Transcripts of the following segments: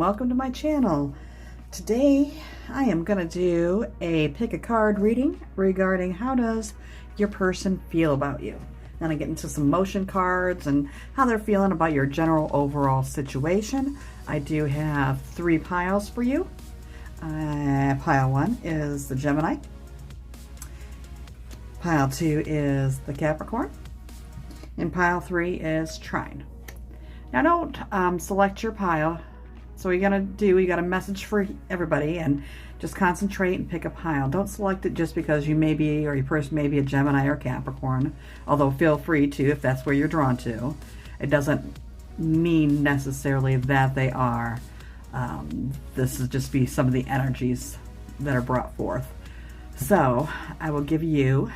welcome to my channel. Today I am going to do a pick a card reading regarding how does your person feel about you. Then I get into some motion cards and how they're feeling about your general overall situation. I do have 3 piles for you. Pile 1 is the Gemini. Pile 2 is the Capricorn. And pile 3 is Trine. Now don't select your pile. So what you're going to do, you got a message for everybody and just concentrate and pick a pile. Don't select it just because you may be, or your person may be a Gemini or Capricorn, although feel free to if that's where you're drawn to. It doesn't mean necessarily that they are. This is just be some of the energies that are brought forth. So I will give you,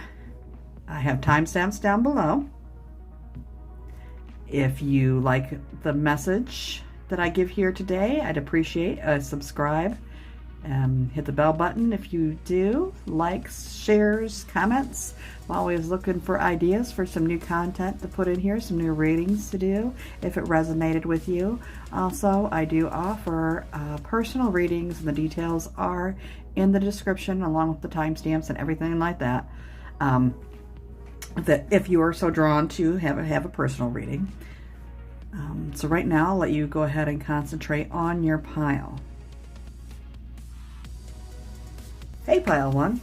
I have timestamps down below. If you like the message that I give here today, I'd appreciate a subscribe and hit the bell button if you do. Likes, shares, comments. I'm always looking for ideas for some new content to put in here, some new readings to do if it resonated with you. Also, I do offer personal readings, and the details are in the description along with the timestamps and everything like that. That if you are so drawn to have a personal reading. So right now, I'll let you go ahead and concentrate on your pile. Hey, pile 1.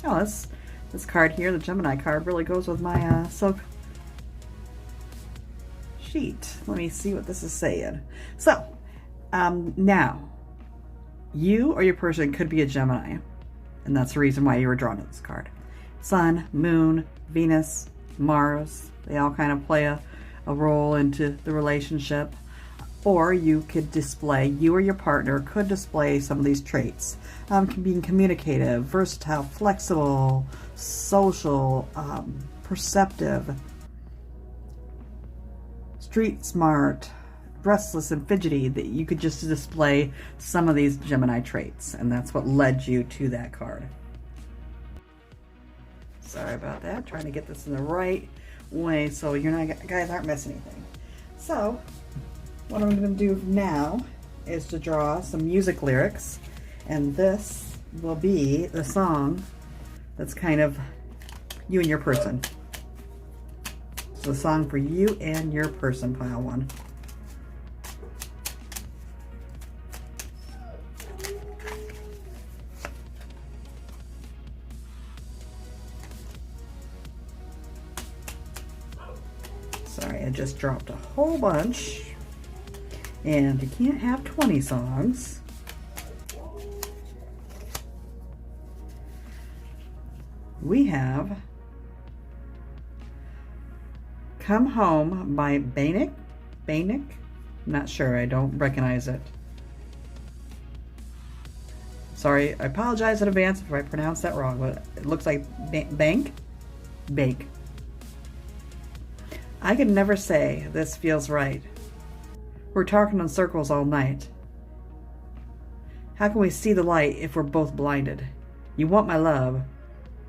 Oh, this card here, the Gemini card, really goes with my silk sheet. Let me see what this is saying. So, now, you or your person could be a Gemini, and that's the reason why you were drawn to this card. Sun, Moon, Venus, Mars, they all kind of play a role into the relationship. Or you could display, you or your partner could display some of these traits. Being communicative, versatile, flexible, social, perceptive, street smart, restless and fidgety. That you could just display some of these Gemini traits, and that's what led you to that card. Sorry about that, trying to get this in the right way so you're not, guys aren't missing anything. So what I'm going to do now is to draw some music lyrics, and this will be the song that's kind of you and your person. It's the song for you and your person, pile 1. Sorry, I just dropped a whole bunch. And you can't have 20 songs. We have Come Home by Bainik. I'm not sure, I don't recognize it. Sorry, I apologize in advance if I pronounce that wrong, but it looks like Bank. I can never say this feels right. We're talking in circles all night. How can we see the light if we're both blinded? You want my love.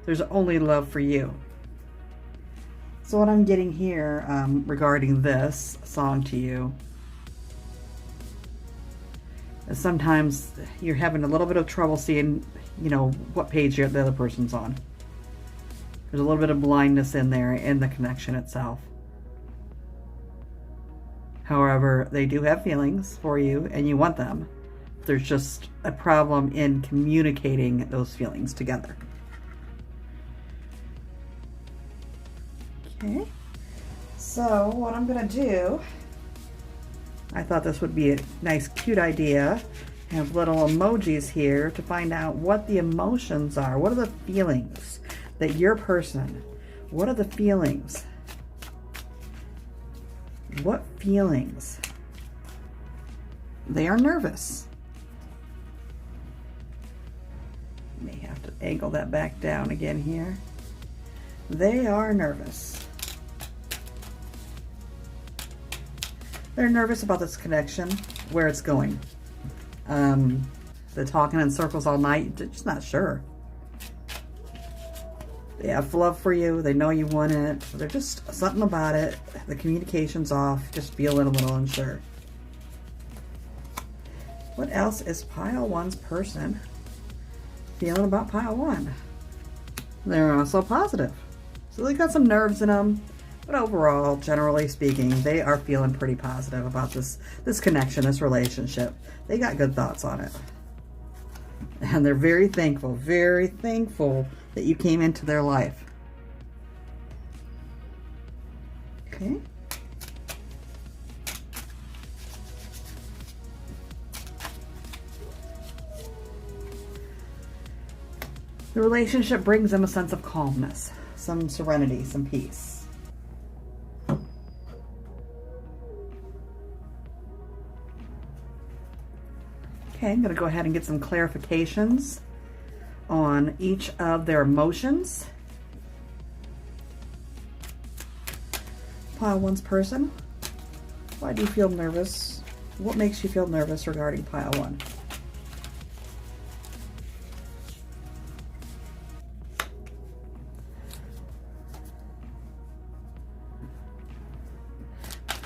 There's only love for you. So what I'm getting here regarding this song to you is sometimes you're having a little bit of trouble seeing, you know, what page the other person's on. There's a little bit of blindness in there in the connection itself. However, they do have feelings for you and you want them. There's just a problem in communicating those feelings together. Okay, so what I'm going to do, I thought this would be a nice cute idea. I have little emojis here to find out what the emotions are. What are the feelings that your person, what are the feelings? What feelings? They are nervous. May have to angle that back down again here. They are nervous. They're nervous about this connection, where it's going. They're talking in circles all night, just not sure. They have love for you. They know you want it. They're just something about it. The communication's off. Just feeling a little unsure. What else is pile one's person feeling about pile one? They're also positive. So they got some nerves in them, but overall, generally speaking, they are feeling pretty positive about this connection, this relationship. They got good thoughts on it. And they're very thankful that you came into their life. Okay. The relationship brings them a sense of calmness, some serenity, some peace. Okay, I'm going to go ahead and get some clarifications on each of their emotions. Pile one's person, why do you feel nervous? What makes you feel nervous regarding pile one?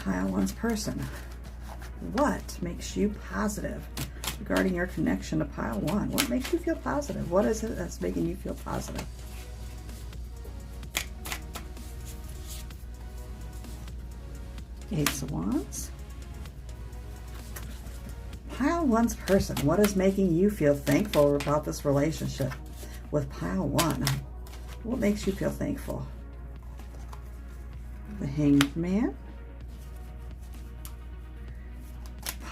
Pile one's person, what makes you positive regarding your connection to pile one? What makes you feel positive? What is it that's making you feel positive? Ace of Wands. Pile one's person, what is making you feel thankful about this relationship with pile one? What makes you feel thankful? The Hanged Man.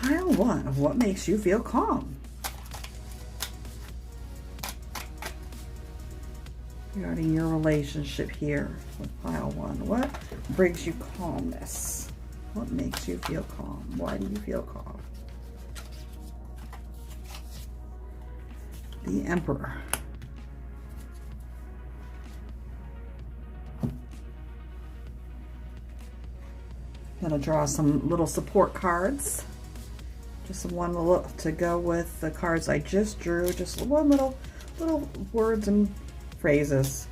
Pile one, what makes you feel calm? Regarding your relationship here with pile one, what brings you calmness? What makes you feel calm? Why do you feel calm? The Emperor. Gonna draw some little support cards. Just one little to go with the cards I just drew. Just one little words and phrases.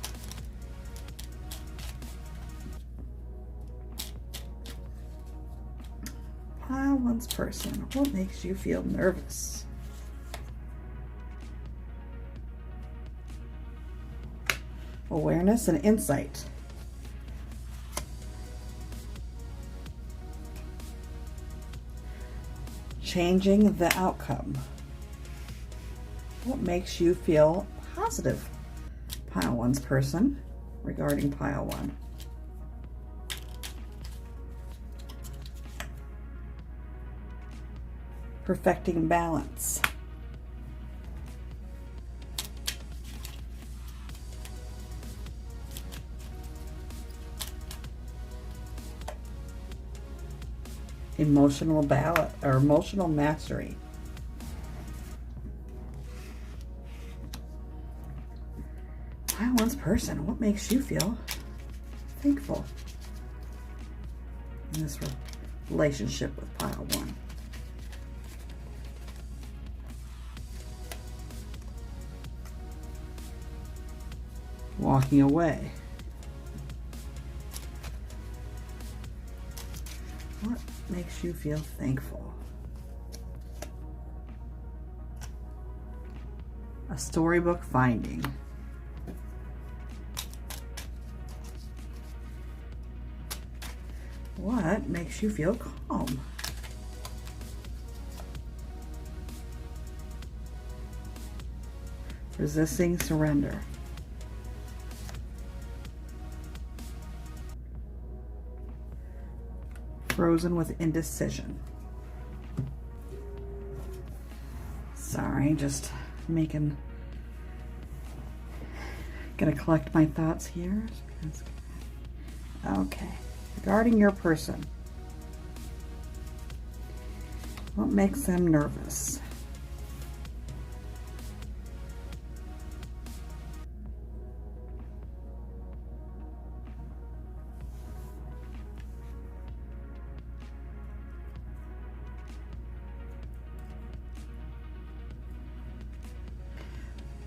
Pile one's person, what makes you feel nervous? Awareness and insight. Changing the outcome. What makes you feel positive? Pile one's person regarding pile one. Perfecting balance. Emotional balance or emotional mastery. Pile one's person, what makes you feel thankful in this relationship with pile one? Walking away. What makes you feel thankful? A storybook finding. What makes you feel calm? Resisting surrender. Frozen with indecision. Sorry, just gonna collect my thoughts here. Okay, regarding your person, what makes them nervous?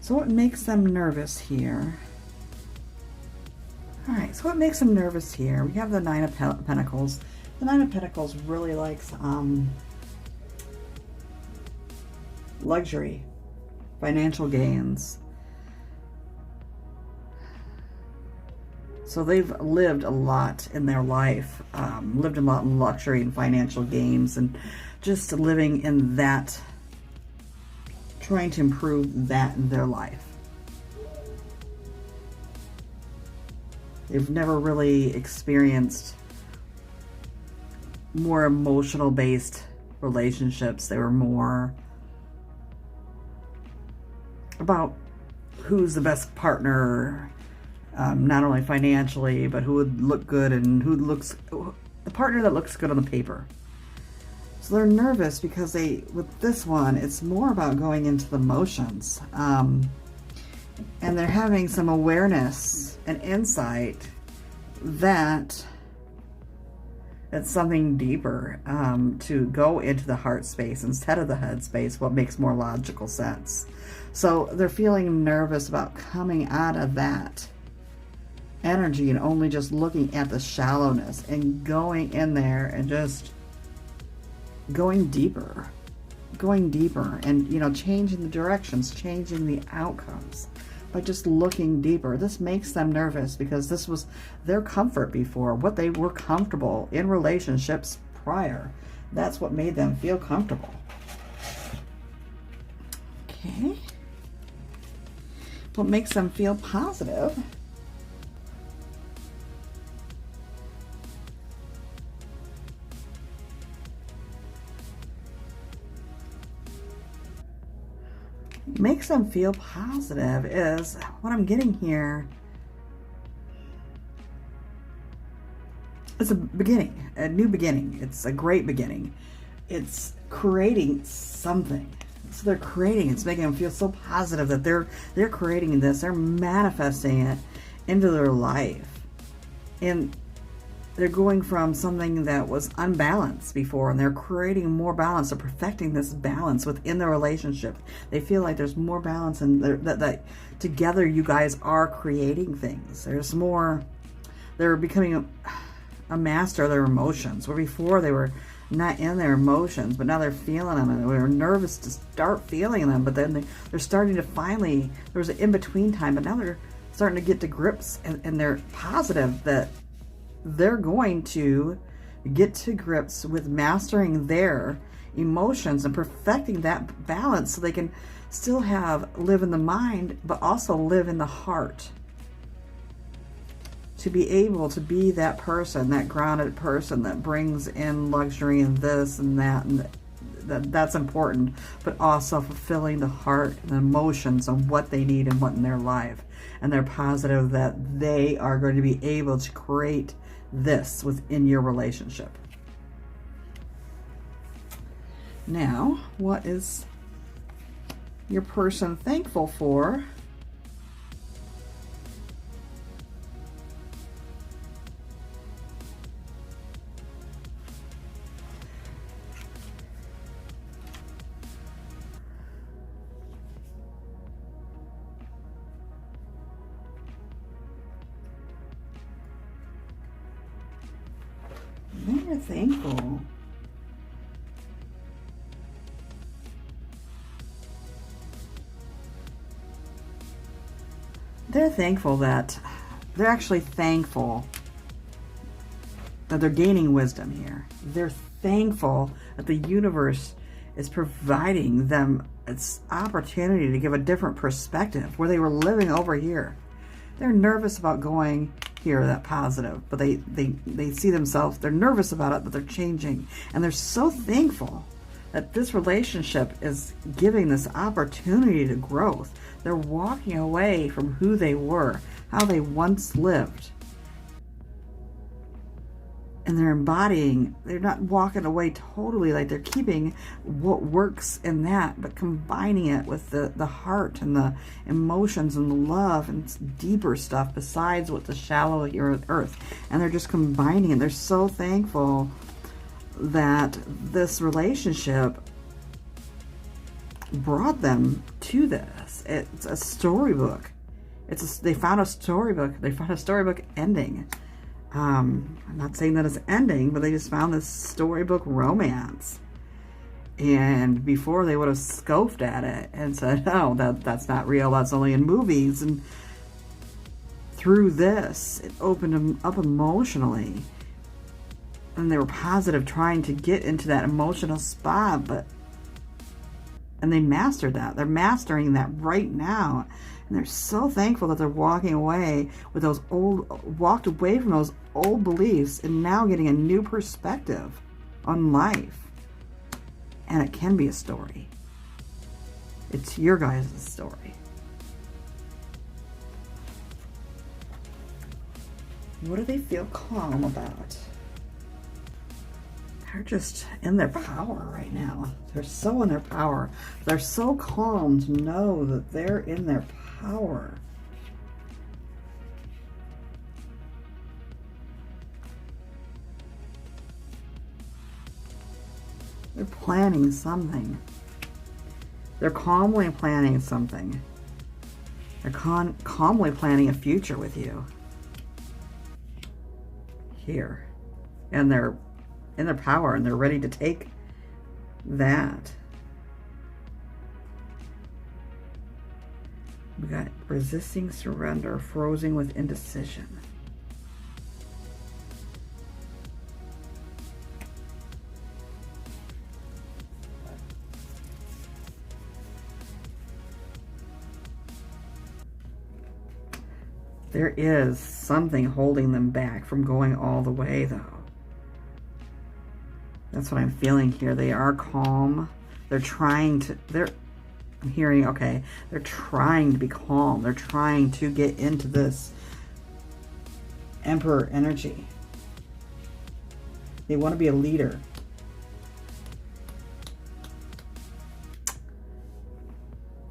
So what makes them nervous here? All right, so what makes them nervous here? We have the Nine of Pentacles. The Nine of Pentacles really likes luxury, financial gains. So they've lived a lot in their life, lived a lot in luxury and financial gains, and just living in that, trying to improve that in their life. They've never really experienced more emotional based relationships. They were more about who's the best partner, not only financially, but who would look good and the partner that looks good on the paper. So they're nervous because with this one, it's more about going into the motions. And they're having some awareness and insight that it's something deeper, to go into the heart space instead of the head space, what makes more logical sense. So they're feeling nervous about coming out of that energy and only just looking at the shallowness and going in there and just going deeper and, changing the directions, changing the outcomes by just looking deeper. This makes them nervous because this was their comfort before, what they were comfortable in relationships prior. That's what made them feel comfortable. Okay. What makes them feel positive? Makes them feel positive is what I'm getting here. It's a beginning, a new beginning. It's a great beginning. It's creating something. So they're creating, it's making them feel so positive that they're creating this, they're manifesting it into their life. And they're going from something that was unbalanced before, and they're creating more balance. They're perfecting this balance within the relationship. They feel like there's more balance, and that together you guys are creating things. There's more. They're becoming a master of their emotions, where before they were not in their emotions, but now they're feeling them, and they were nervous to start feeling them, but then they're starting to finally, there was an in-between time, but now they're starting to get to grips, and they're positive that they're going to get to grips with mastering their emotions and perfecting that balance so they can still live in the mind, but also live in the heart. To be able to be that person, that grounded person that brings in luxury and this and that, and that's important, but also fulfilling the heart and the emotions of what they need and what in their life. And they're positive that they are going to be able to create this within your relationship. Now, what is your person thankful for? They're thankful. They're thankful that they're actually thankful that they're gaining wisdom here. They're thankful that the universe is providing them its opportunity to give a different perspective where they were living over here. They're nervous about going here, that positive, but they see themselves, they're nervous about it, but they're changing. And they're so thankful that this relationship is giving this opportunity to growth. They're walking away from who they were, how they once lived. And they're embodying, they're not walking away totally, like they're keeping what works in that, but combining it with the heart and the emotions and the love and deeper stuff besides what the shallow earth. And they're just combining it. They're so thankful that this relationship brought them to this. It's a storybook. They found a storybook. They found a storybook ending. I'm not saying that it's ending, but they just found this storybook romance. And before, they would have scoffed at it and said, oh, that's not real, that's only in movies. And through this, it opened them up emotionally. And they were positive, trying to get into that emotional spot, and they mastered that. They're mastering that right now. And they're so thankful that they're walking away with walked away from those old beliefs and now getting a new perspective on life. And it can be a story. It's your guys' story. What do they feel calm about? They're just in their power right now. They're so in their power. They're so calm to know that they're in their power. They're planning something. They're calmly planning something. They're calmly planning a future with you. Here. And they're in their power, and they're ready to take that. We got resisting surrender, frozen with indecision. There is something holding them back from going all the way, though. That's what I'm feeling here. They are calm. They're trying to, I'm hearing, okay, they're trying to be calm. They're trying to get into this Emperor energy. They want to be a leader.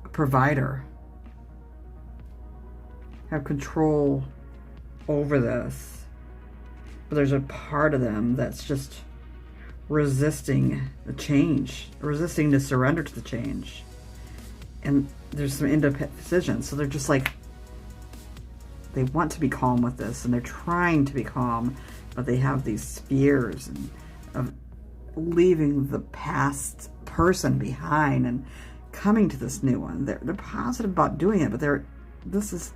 A provider. Have control over this. But there's a part of them that's just resisting the change, resisting to surrender to the change. And there's some indecision. So they're just like, they want to be calm with this, and they're trying to be calm, but they have these fears of leaving the past person behind and coming to this new one. They're positive about doing it, but this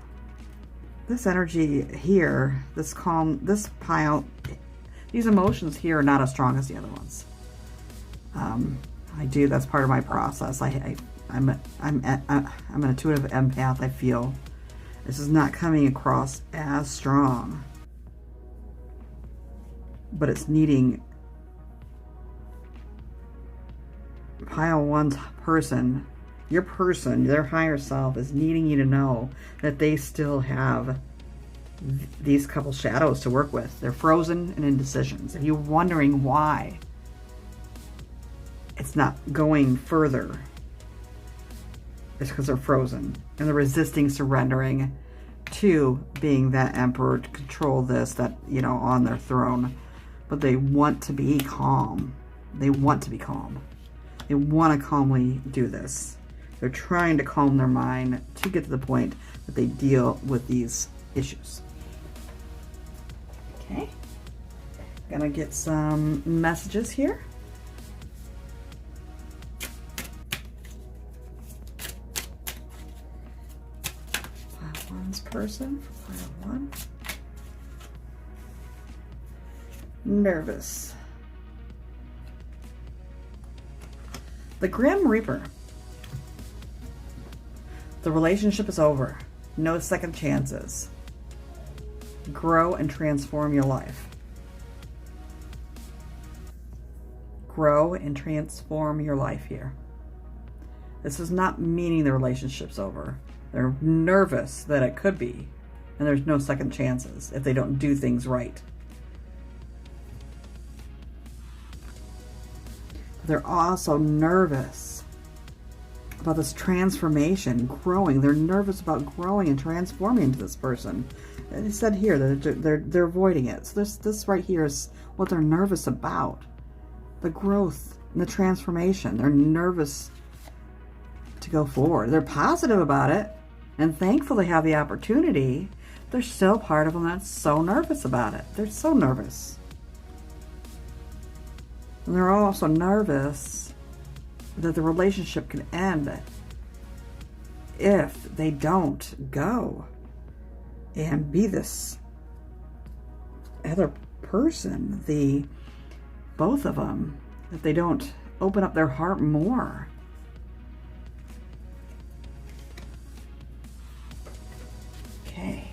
energy here, this calm, this pile, these emotions here are not as strong as the other ones. That's part of my process. I'm an intuitive empath. I feel this is not coming across as strong, but it's needing pile one's person, your person, their higher self is needing you to know that they still have these couple shadows to work with. They're frozen and indecisions. If you're wondering why it's not going further, it's because they're frozen and they're resisting surrendering to being that emperor to control this, that, on their throne. But they want to be calm. They want to be calm. They want to calmly do this. They're trying to calm their mind to get to the point that they deal with these issues. Okay. Gonna get some messages here. Pile one's person for pile one. Nervous. The Grim Reaper. The relationship is over. No second chances. Grow and transform your life. Grow and transform your life here. This is not meaning the relationship's over. They're nervous that it could be, and there's no second chances if they don't do things right. They're also nervous about this transformation, growing. They're nervous about growing and transforming into this person. And it said here that they're avoiding it. So this right here is what they're nervous about. The growth and the transformation. They're nervous to go forward. They're positive about it and thankful they have the opportunity. There's still part of them that's so nervous about it. They're so nervous. And they're also nervous that the relationship can end if they don't go and be this other person, both of them, if they don't open up their heart more. Okay,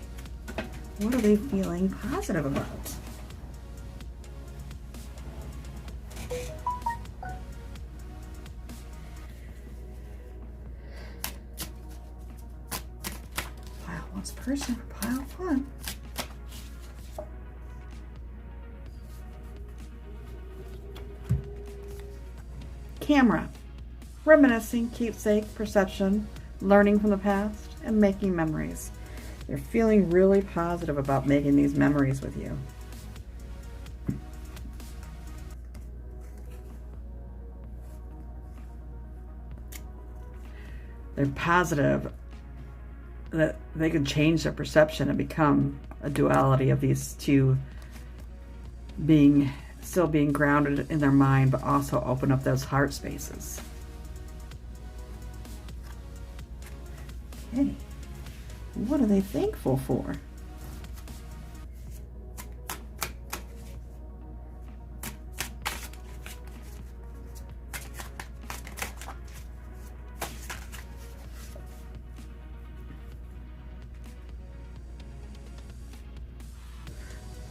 what are they feeling positive about? Pile one's person for pile one. Camera, reminiscing, keepsake, perception, learning from the past, and making memories. They're feeling really positive about making these memories with you. They're positive that they can change their perception and become a duality of these two still being grounded in their mind, but also open up those heart spaces. Okay, what are they thankful for?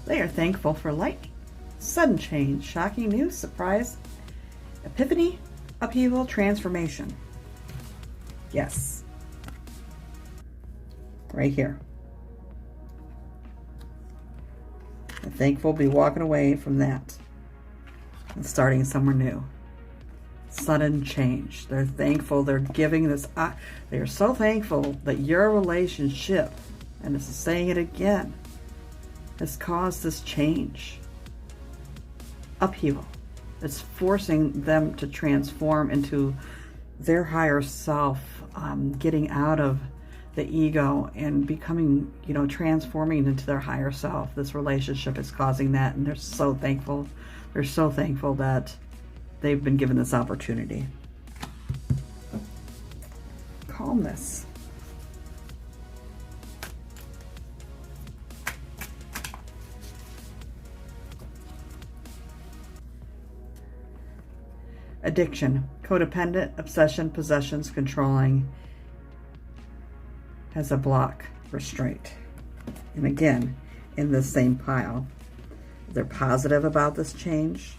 They are thankful for lightning, sudden change, shocking news, surprise, epiphany, upheaval, transformation. Yes. Right here. They're thankful to be walking away from that and starting somewhere new. Sudden change. They're thankful. They're giving this. They are so thankful that your relationship, and this is saying it again, has caused this change. Upheaval. It's forcing them to transform into their higher self, getting out of the ego and becoming, transforming into their higher self. This relationship is causing that, and they're so thankful. They're so thankful that they've been given this opportunity. Calmness. Addiction, codependent, obsession, possessions, controlling, has a block, restraint. And again, in this same pile, they're positive about this change.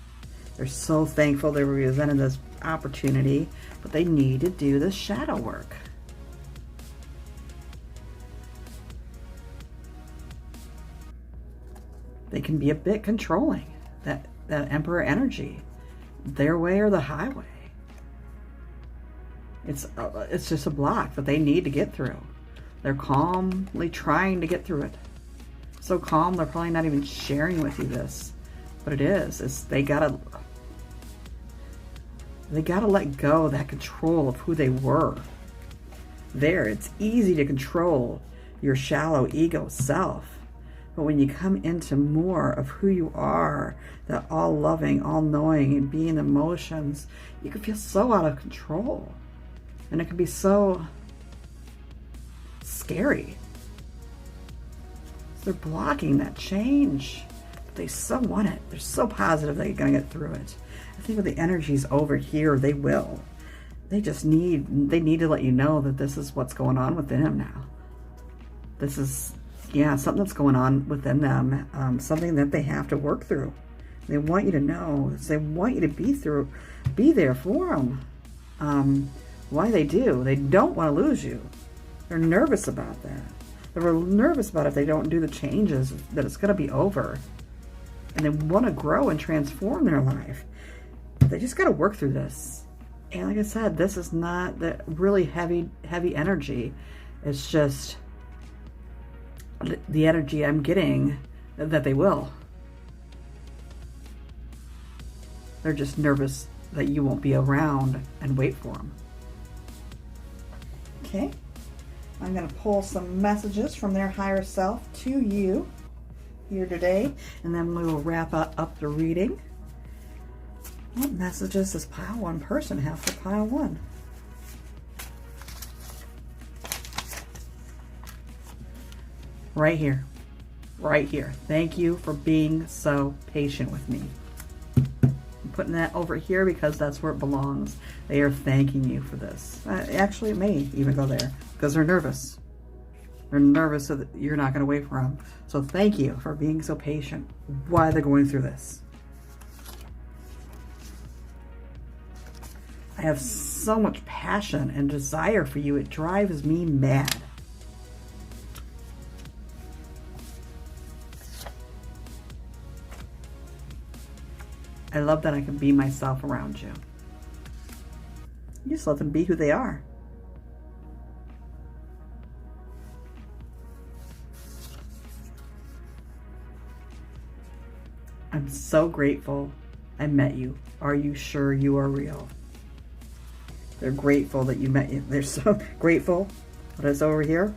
They're so thankful they were presented this opportunity, but they need to do the shadow work. They can be a bit controlling, that emperor energy, their way or the highway. It's just a block that they need to get through. They're calmly trying to get through it. So calm, they're probably not even sharing with you this, but it is. They gotta let go of that control of who they were. It's easy to control your shallow ego self, but when you come into more of who you are, that all loving, all knowing, and being emotions, you can feel so out of control, and it can be so scary. They're blocking that change, but they so want it. They're so positive they're going to get through it. I think with the energies over here, they will. They need to let you know that this is what's going on within them now. This is, something that's going on within them, something that they have to work through. They want you to know. They want you to be there for them. Why they do? They don't want to lose you. They're nervous about that. They're nervous about if they don't do the changes, that it's going to be over. And they want to grow and transform their life. They just got to work through this. And like I said, this is not that really heavy energy. It's just the energy I'm getting that they will. They're just nervous that you won't be around and wait for them. Okay. I'm going to pull some messages from their higher self to you here today, and then we will wrap up the reading. What messages does pile 1 person have for pile 1? Right here. Right here. Thank you for being so patient with me. I'm putting that over here because that's where it belongs. They are thanking you for this. Actually, it may even go there because they're nervous. They're nervous so that you're not going to wait for them. So thank you for being so patient while they're going through this. I have so much passion and desire for you. It drives me mad. I love that I can be myself around you. You just let them be who they are. I'm so grateful I met you. Are you sure you are real? They're grateful that you met you. They're so grateful. What is over here?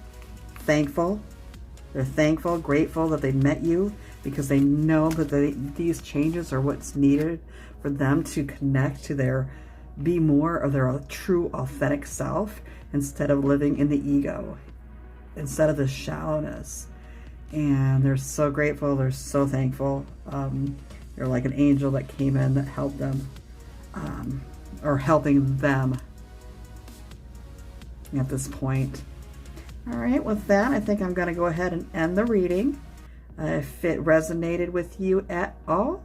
Thankful. They're thankful, grateful that they met you because they know that these changes are what's needed for them to connect to their, be more of their true authentic self instead of living in the ego, instead of the shallowness. And they're so grateful. They're so thankful. They're like an angel that came in that helped them, or helping them at this point. All right, with that, I think I'm going to go ahead and end the reading. If it resonated with you at all,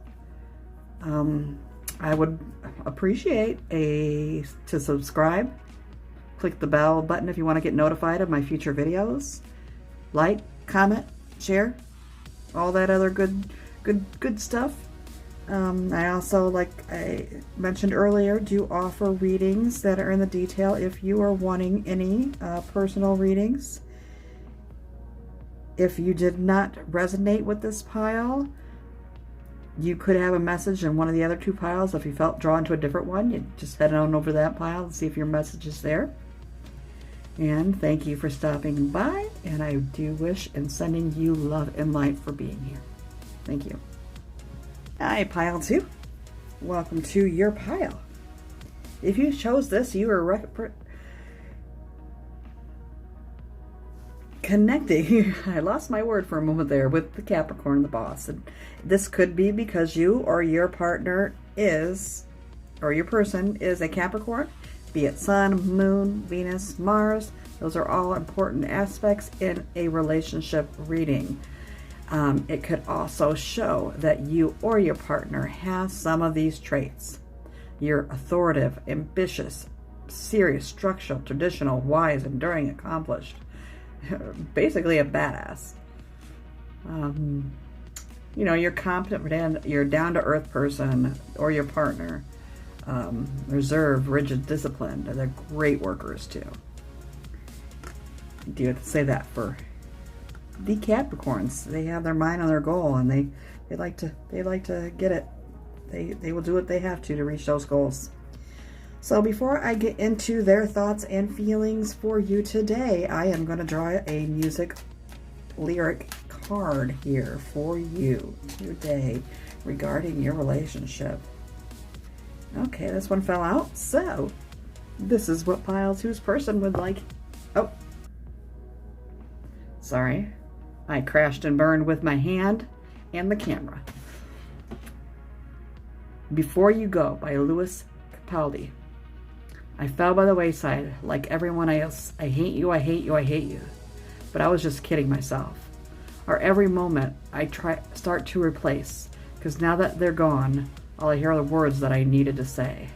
I would appreciate to subscribe. Click the bell button if you want to get notified of my future videos. Like, comment, share, all that other good stuff. I also, like I mentioned earlier, do offer readings that are in the detail if you are wanting any personal readings. If you did not resonate with this pile, you could have a message in one of the other 2 piles. If you felt drawn to a different one, you just head on over to that pile and see if your message is there. And thank you for stopping by, and I do wish and sending you love and light for being here. Thank you. Hi, pile 2. Welcome to your pile. If you chose this, you are connecting. I lost my word for a moment there with the Capricorn, the boss. And this could be because you or your partner is, or your person is a Capricorn, be it Sun, Moon, Venus, Mars. Those are all important aspects in a relationship reading. It could also show that you or your partner has some of these traits. You're authoritative, ambitious, serious, structural, traditional, wise, enduring, accomplished. Basically a badass. You know, you're competent, you're down-to-earth person, or your partner. Reserved, rigid, disciplined. They're great workers too. Do you have to say that for the Capricorns? They have their mind on their goal, and they like to get it. They will do what they have to reach those goals. So before I get into their thoughts and feelings for you today, I am going to draw a music lyric card here for you today regarding your relationship. Okay, this one fell out. So this is what pile 2's person would like. Oh, sorry. I crashed and burned with my hand and the camera. Before You Go by Lewis Capaldi. I fell by the wayside like everyone else. I hate you, I hate you, I hate you. But I was just kidding myself. Or every moment I start to replace, because now that they're gone, all I hear are the words that I needed to say.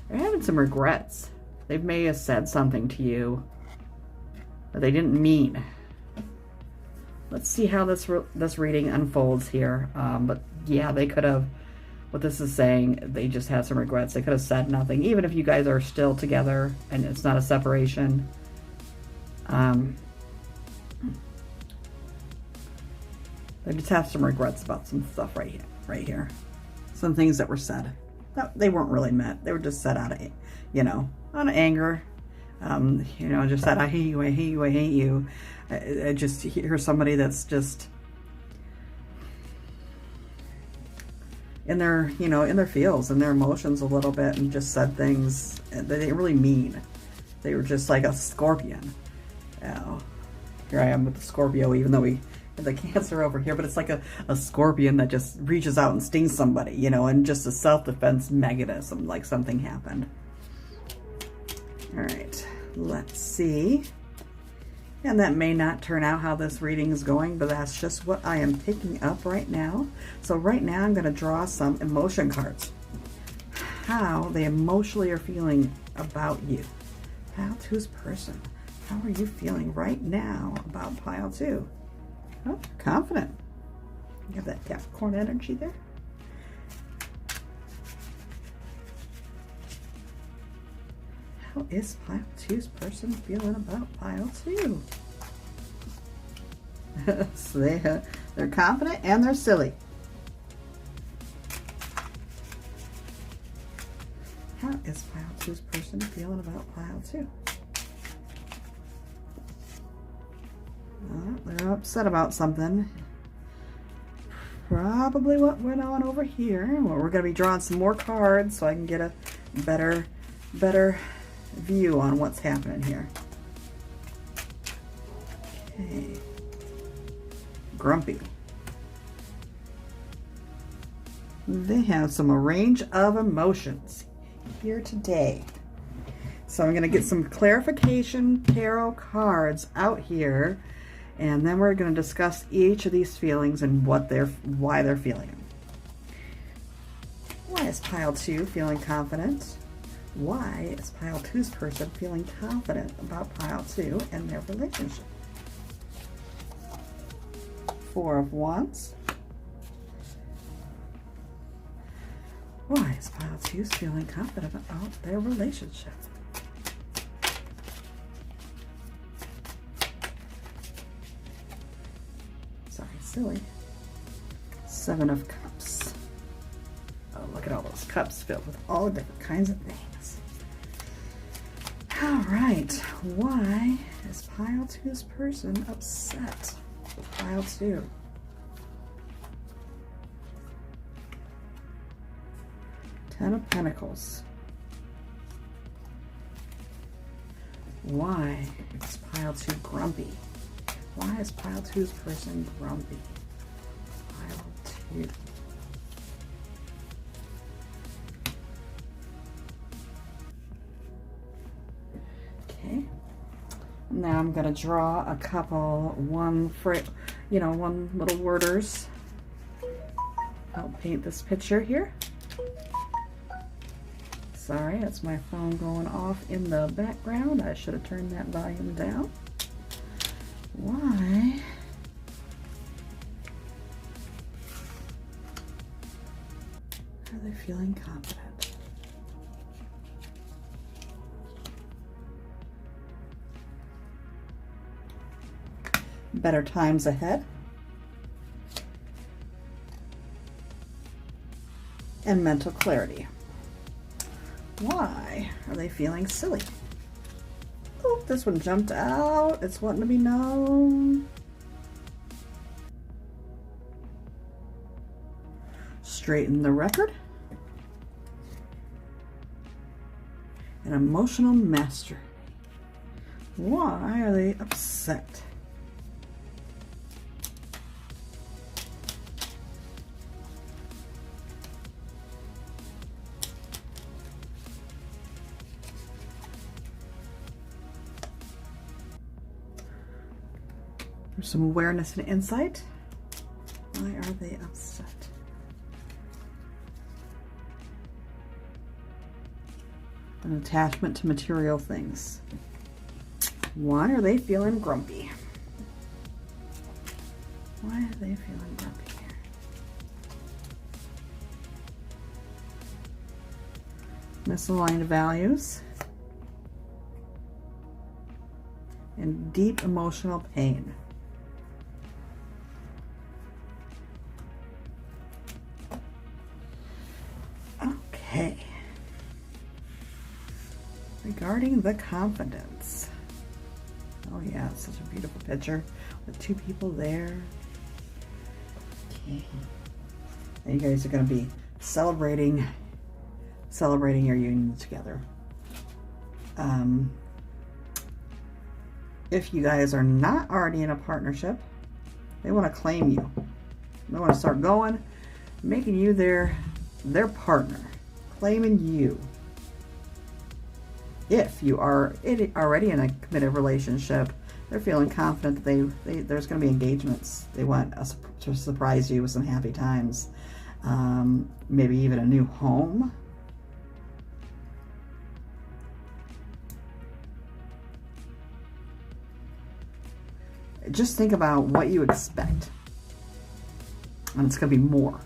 They're having some regrets. They may have said something to you that they didn't mean. Let's see how this reading unfolds here. But yeah, they could have, what this is saying, they just had some regrets. They could have said nothing. Even if you guys are still together and it's not a separation. They just have some regrets about some stuff right here. Some things that were said. They weren't really meant. They were just said out of, out of anger. Just said, I hate you, I hate you, I hate you. I just hear somebody that's just, in their, you know, in their feels and their emotions a little bit, and just said things that they didn't really mean. They were just like a scorpion. Oh, here I am with the Scorpio, even though we have the Cancer over here, but it's like a scorpion that just reaches out and stings somebody, you know, and just a self-defense mechanism, like something happened. All right, let's see. And that may not turn out how this reading is going, but that's just what I am picking up right now. So right now I'm going to draw some emotion cards. How they emotionally are feeling about you. Pile 2's person. How are you feeling right now about pile 2? Oh, confident. You have that Capricorn energy there. How is pile 2's person feeling about pile 2? So they're confident and they're silly. How is pile 2's person feeling about pile 2? They're upset about something. Probably what went on over here. Well, we're going to be drawing some more cards so I can get a better view on what's happening here. Okay. Grumpy. They have a range of emotions here today. So I'm going to get some clarification tarot cards out here, and then we're going to discuss each of these feelings and why they're feeling them. Why is pile 2 feeling confident? Why is pile 2's person feeling confident about pile 2 and their relationship? 4 of Wands. Why is pile 2 feeling confident about their relationship? Sorry, silly. 7 of Cups. Oh, look at all those cups filled with all different kinds of things. All right, why is pile 2's person upset with pile 2? Ten of Pentacles. Why is pile 2 grumpy? Why is pile 2's person grumpy? Pile 2. Okay. Now I'm going to draw a couple, one little worders. I'll paint this picture here. Sorry, that's my phone going off in the background. I should have turned that volume down. Why are they feeling confident? Better times ahead. And mental clarity. Why are they feeling silly? Oh, this one jumped out. It's wanting to be known. Straighten the record. An emotional mastery. Why are they upset? There's some awareness and insight. Why are they upset? An attachment to material things. Why are they feeling grumpy? Why are they feeling grumpy here? Misaligned values. And deep emotional pain. Okay. Regarding the confidence. Oh yeah, it's such a beautiful picture with 2 people there. Okay. And you guys are going to be celebrating your union together. If you guys are not already in a partnership, they want to claim you. They want to start going, making you their partner, claiming you. If you are already in a committed relationship, they're feeling confident that there's going to be engagements. They want to surprise you with some happy times. Maybe even a new home. Just think about what you expect. And it's going to be more.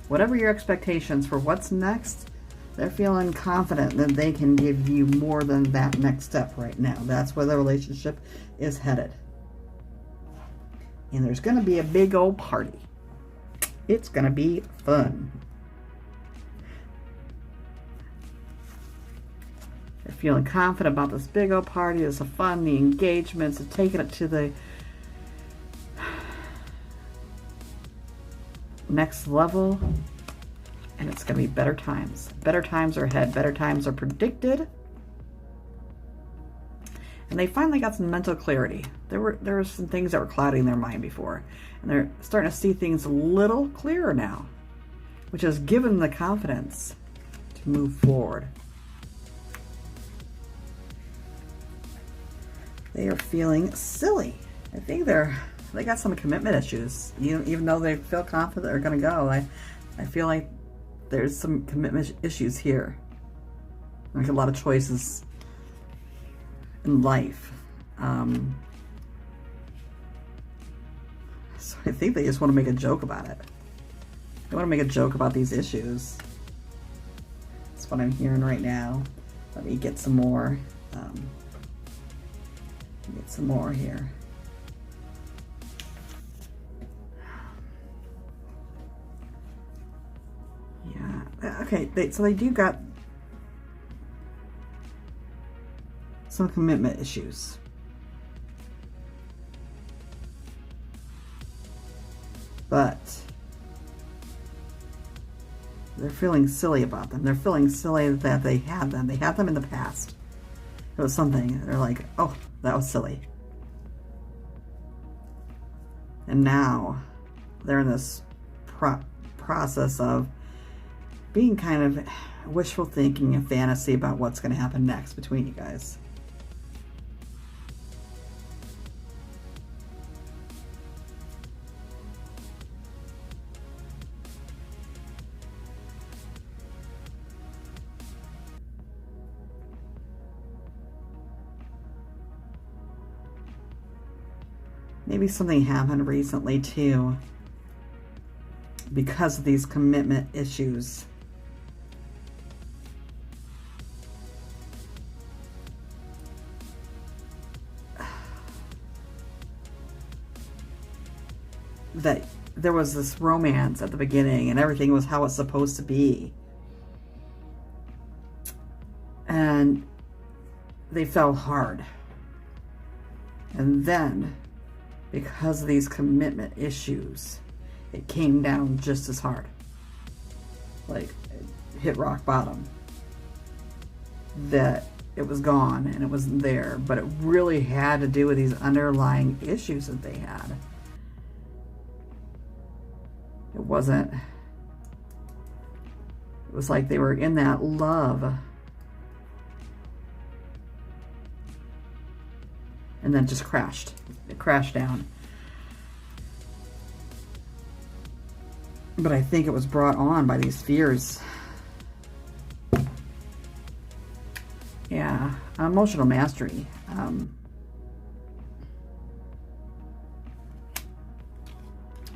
Whatever your expectations for what's next, they're feeling confident that they can give you more than that next step right now. That's where the relationship is headed. And there's going to be a big old party. It's going to be fun. They're feeling confident about this big old party. It's fun, the engagements, and taking it to the next level. And it's going to be better times. Better times are ahead. Better times are predicted. And they finally got some mental clarity. There were some things that were clouding their mind before. And they're starting to see things a little clearer now, which has given them the confidence to move forward. They are feeling silly. I think they got some commitment issues. Even though they feel confident they're going to go, I feel like there's some commitment issues here. Like a lot of choices in life. So I think they just want to make a joke about it. They want to make a joke about these issues. That's what I'm hearing right now. Let me get some more. Get some more here. Yeah. Okay. So they do got some commitment issues. But they're feeling silly about them. They're feeling silly that they had them. They had them in the past. It was something. They're like, oh, that was silly. And now they're in this process of being kind of wishful thinking and fantasy about what's going to happen next between you guys. Maybe something happened recently too, because of these commitment issues. That there was this romance at the beginning and everything was how it's supposed to be. And they fell hard. And then, because of these commitment issues, it came down just as hard. Like, it hit rock bottom. That it was gone and it wasn't there. But it really had to do with these underlying issues that they had. It wasn't... It was like they were in that love. And then just crashed. It crashed down. But I think it was brought on by these fears. Yeah, emotional mastery.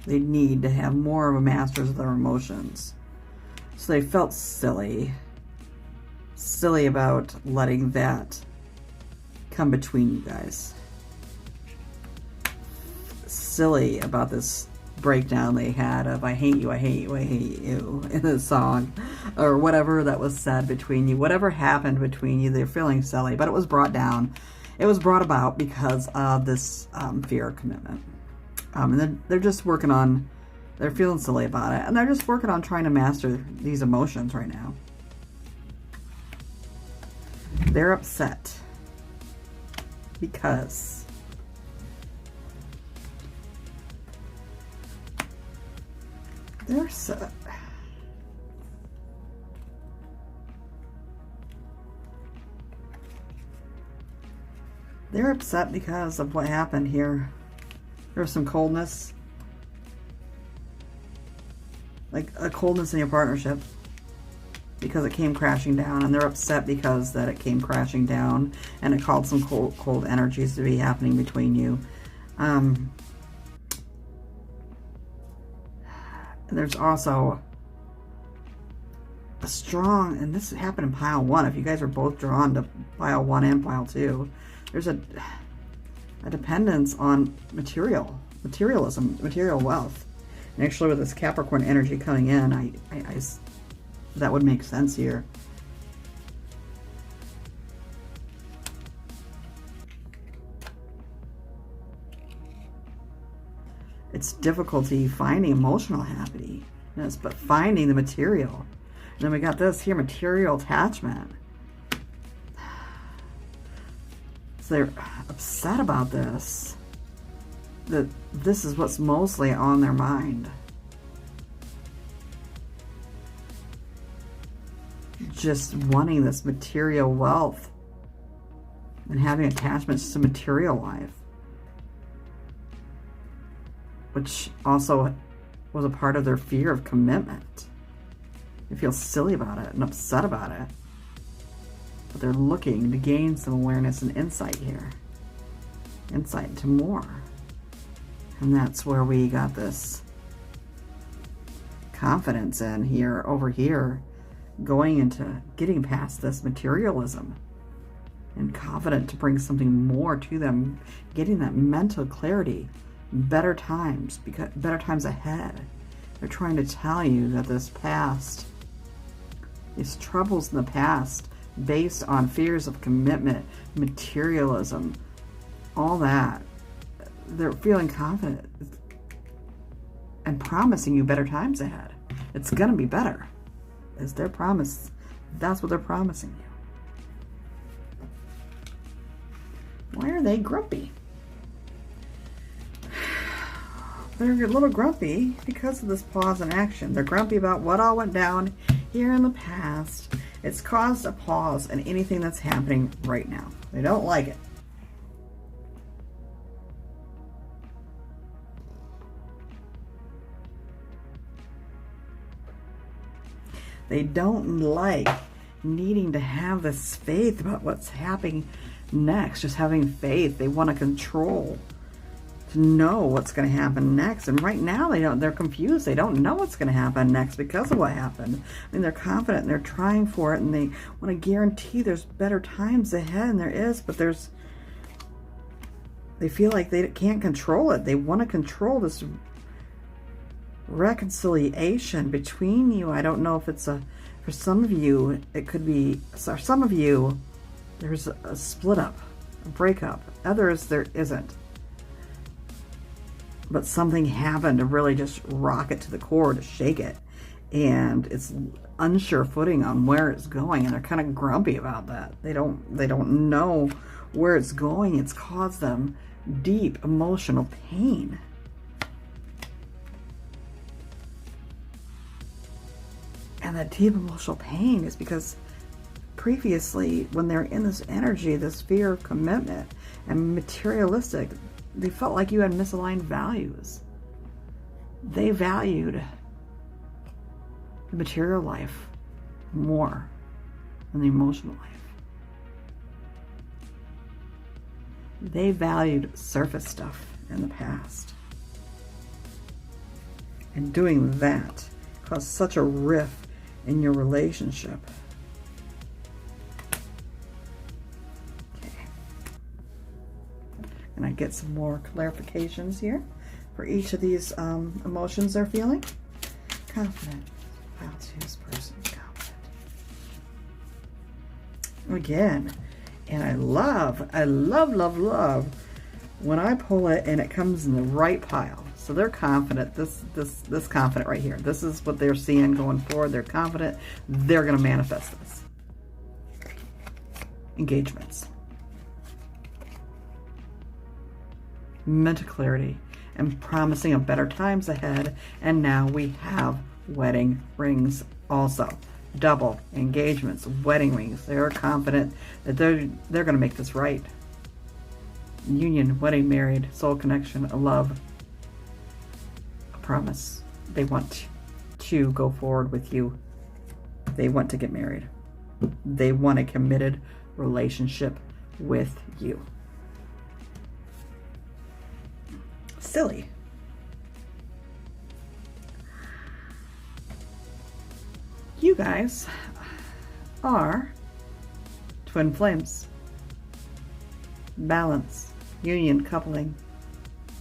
They need to have more of a masters of their emotions. So they felt silly. Silly about letting that come between you guys. Silly about this breakdown they had of I hate you, I hate you, I hate you in the song, or whatever that was said between you. Whatever happened between you, they're feeling silly, but it was brought down. It was brought about because of this fear of commitment. And then they're just working on They're feeling silly about it. And they're just working on trying to master these emotions right now. They're upset because they're so... They're upset because of what happened here. There's some coldness. Like a coldness in your partnership. Because it came crashing down. And they're upset because that it came crashing down. And it caused some cold energies to be happening between you. And there's also a strong, and this happened in pile 1. If you guys are both drawn to pile 1 and pile 2. There's a dependence on materialism, material wealth. And actually with this Capricorn energy coming in, I that would make sense here. It's difficulty finding emotional happiness, but finding the material. And then we got this here, material attachment. So they're upset about this. That this is what's mostly on their mind. Just wanting this material wealth and having attachments to material life. Which also was a part of their fear of commitment. They feel silly about it and upset about it. But they're looking to gain some awareness and insight here. Insight into more. And that's where we got this confidence in here, over here, going into getting past this materialism. And confident to bring something more to them. Getting that mental clarity. Better times, because better times ahead. They're trying to tell you that this past, these troubles in the past, based on fears of commitment, materialism, all that, they're feeling confident and promising you better times ahead. It's going to be better. It's their promise. That's what they're promising you. Why are they grumpy? They're a little grumpy because of this pause in action. They're grumpy about what all went down here in the past. It's caused a pause in anything that's happening right now. They don't like it. They don't like needing to have this faith about what's happening next. Just having faith. They want to control. To know what's going to happen next. And right now they're confused. They don't know what's going to happen next because of what happened. I mean, they're confident and they're trying for it and they want to guarantee there's better times ahead, and there is, but they feel like they can't control it. They want to control this reconciliation between you. I don't know if it's for some of you, it could be, for some of you, there's a split up, a breakup. Others, there isn't. But something happened to really just rock it to the core, to shake it. And it's unsure footing on where it's going. And they're kind of grumpy about that. They don't know where it's going. It's caused them deep emotional pain. And that deep emotional pain is because previously, when they're in this energy, this fear of commitment and materialistic, they felt like you had misaligned values. They valued the material life more than the emotional life. They valued surface stuff in the past. And doing that caused such a rift in your relationship. And I get some more clarifications here for each of these emotions they're feeling. Confident. Pile 2's person. Confident. Again. And I love when I pull it and it comes in the right pile. So they're confident. This confident right here. This is what they're seeing going forward. They're confident. They're going to manifest this. Engagements. Mental clarity and promising of better times ahead. And now we have wedding rings also. Double engagements, wedding rings. They're confident that they're going to make this right. Union, wedding, married, soul connection, a love, a promise. They want to go forward with you. They want to get married. They want a committed relationship with you. Silly. You guys are twin flames. Balance, union, coupling,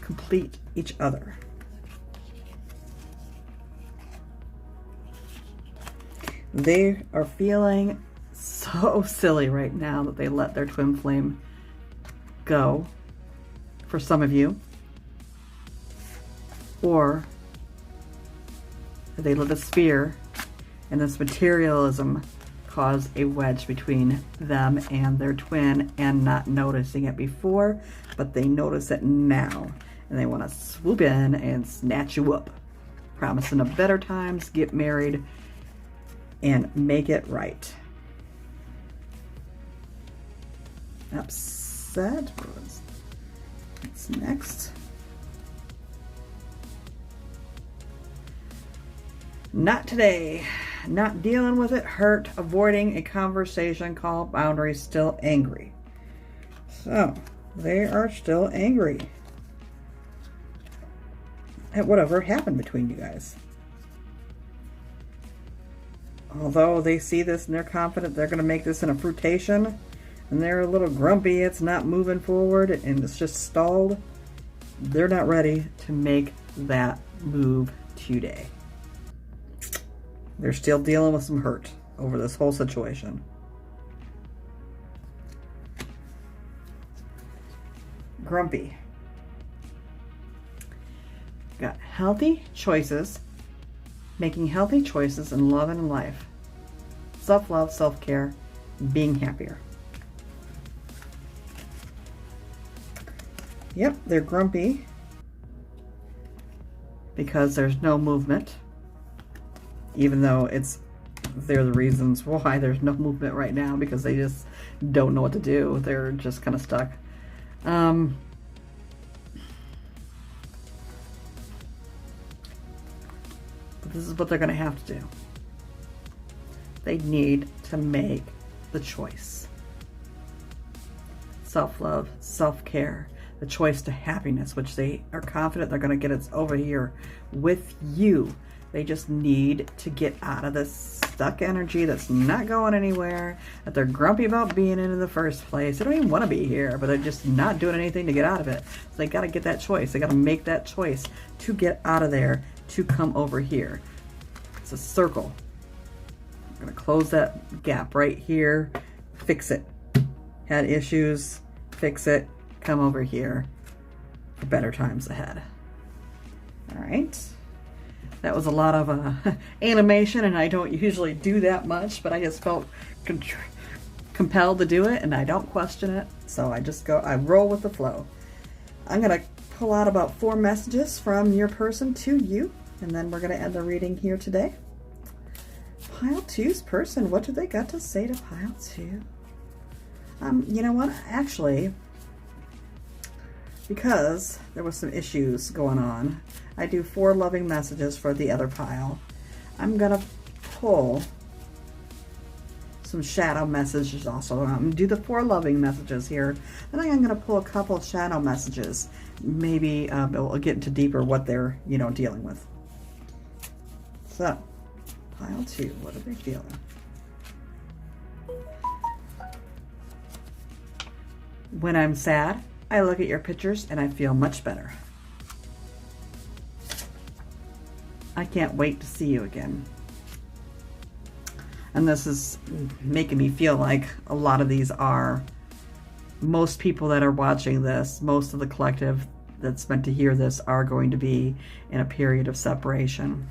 complete each other. They are feeling so silly right now that they let their twin flame go, for some of you. Or they let this fear and this materialism cause a wedge between them and their twin, and not noticing it before, but they notice it now. And they want to swoop in and snatch you up. Promising of better times, get married, and make it right. Upset. What's next? Not today. Not dealing with it, hurt, avoiding a conversation, call, boundaries, still angry. So, they are still angry at whatever happened between you guys. Although they see this and they're confident they're going to make this in a fruition, and they're a little grumpy, it's not moving forward and it's just stalled, they're not ready to make that move today. They're still dealing with some hurt over this whole situation. Grumpy. Got healthy choices, making healthy choices in love and in life. Self-love, self-care, being happier. Yep, they're grumpy because there's no movement. Even though they're the reasons why there's no movement right now, because they just don't know what to do. They're just kind of stuck. But this is what they're going to have to do. They need to make the choice. Self-love, self-care, the choice to happiness, which they are confident they're going to get it over here with you. They just need to get out of this stuck energy that's not going anywhere, that they're grumpy about being in the first place. They don't even want to be here, but they're just not doing anything to get out of it. So they got to get that choice. They got to make that choice to get out of there, to come over here. It's a circle. I'm going to close that gap right here, fix it. Had issues, fix it, come over here for better times ahead. All right. That was a lot of animation, and I don't usually do that much, but I just felt compelled to do it, and I don't question it. So I roll with the flow. I'm going to pull out about 4 messages from your person to you, and then we're going to end the reading here today. Pile 2's person, what do they got to say to Pile 2? You know what? Actually, because there was some issues going on, I do 4 loving messages for the other pile. I'm going to pull some shadow messages also. I'm going to do the 4 loving messages here. Then I'm going to pull a couple shadow messages. Maybe we'll get into deeper what they're, dealing with. So, pile 2, what are they feeling? When I'm sad, I look at your pictures and I feel much better. I can't wait to see you again. And this is making me feel like a lot of these are, most people that are watching this, most of the collective, that's meant to hear this are going to be in a period of separation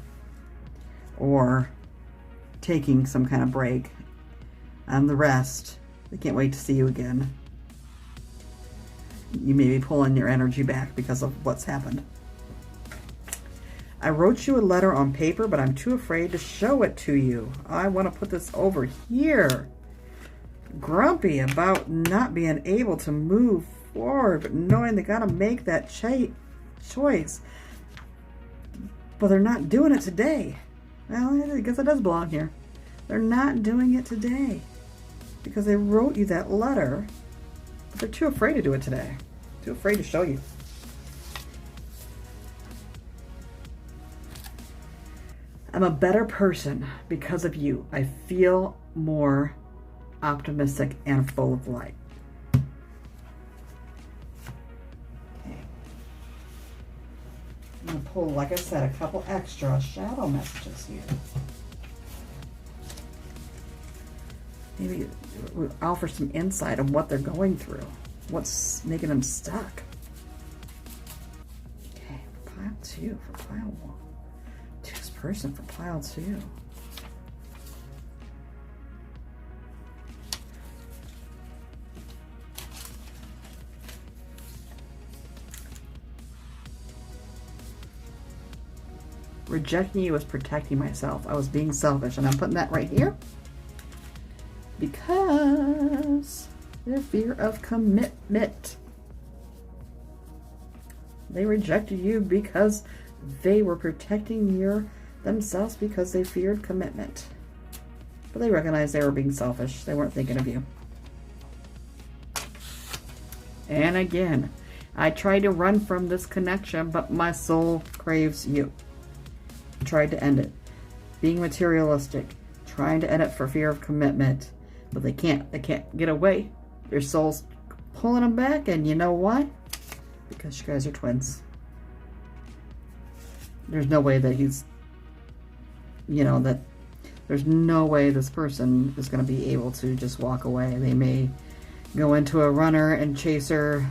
or taking some kind of break. And the rest, they can't wait to see you again. You may be pulling your energy back because of what's happened. I wrote you a letter on paper, but I'm too afraid to show it to you. I want to put this over here. Grumpy about not being able to move forward, but knowing they got to make that choice. But they're not doing it today. Well, I guess it does belong here. They're not doing it today because they wrote you that letter, but they're too afraid to do it today. Too afraid to show you. I'm a better person because of you. I feel more optimistic and full of light. Okay. I'm going to pull, like I said, a couple extra shadow messages here. Maybe we'll offer some insight on what they're going through. What's making them stuck. Okay, pile 2 for pile 1. Choose person for pile 2. Rejecting you was protecting myself. I was being selfish, and I'm putting that right here because their fear of commitment. They rejected you because they were protecting themselves because they feared commitment. But they recognized they were being selfish. They weren't thinking of you. And again, I tried to run from this connection, but my soul craves you. I tried to end it. Being materialistic. Trying to end it for fear of commitment. But they can't. They can't get away. Their soul's pulling them back, and you know why? Because you guys are twins. There's no way that he's, there's no way this person is going to be able to just walk away. They may go into a runner and chaser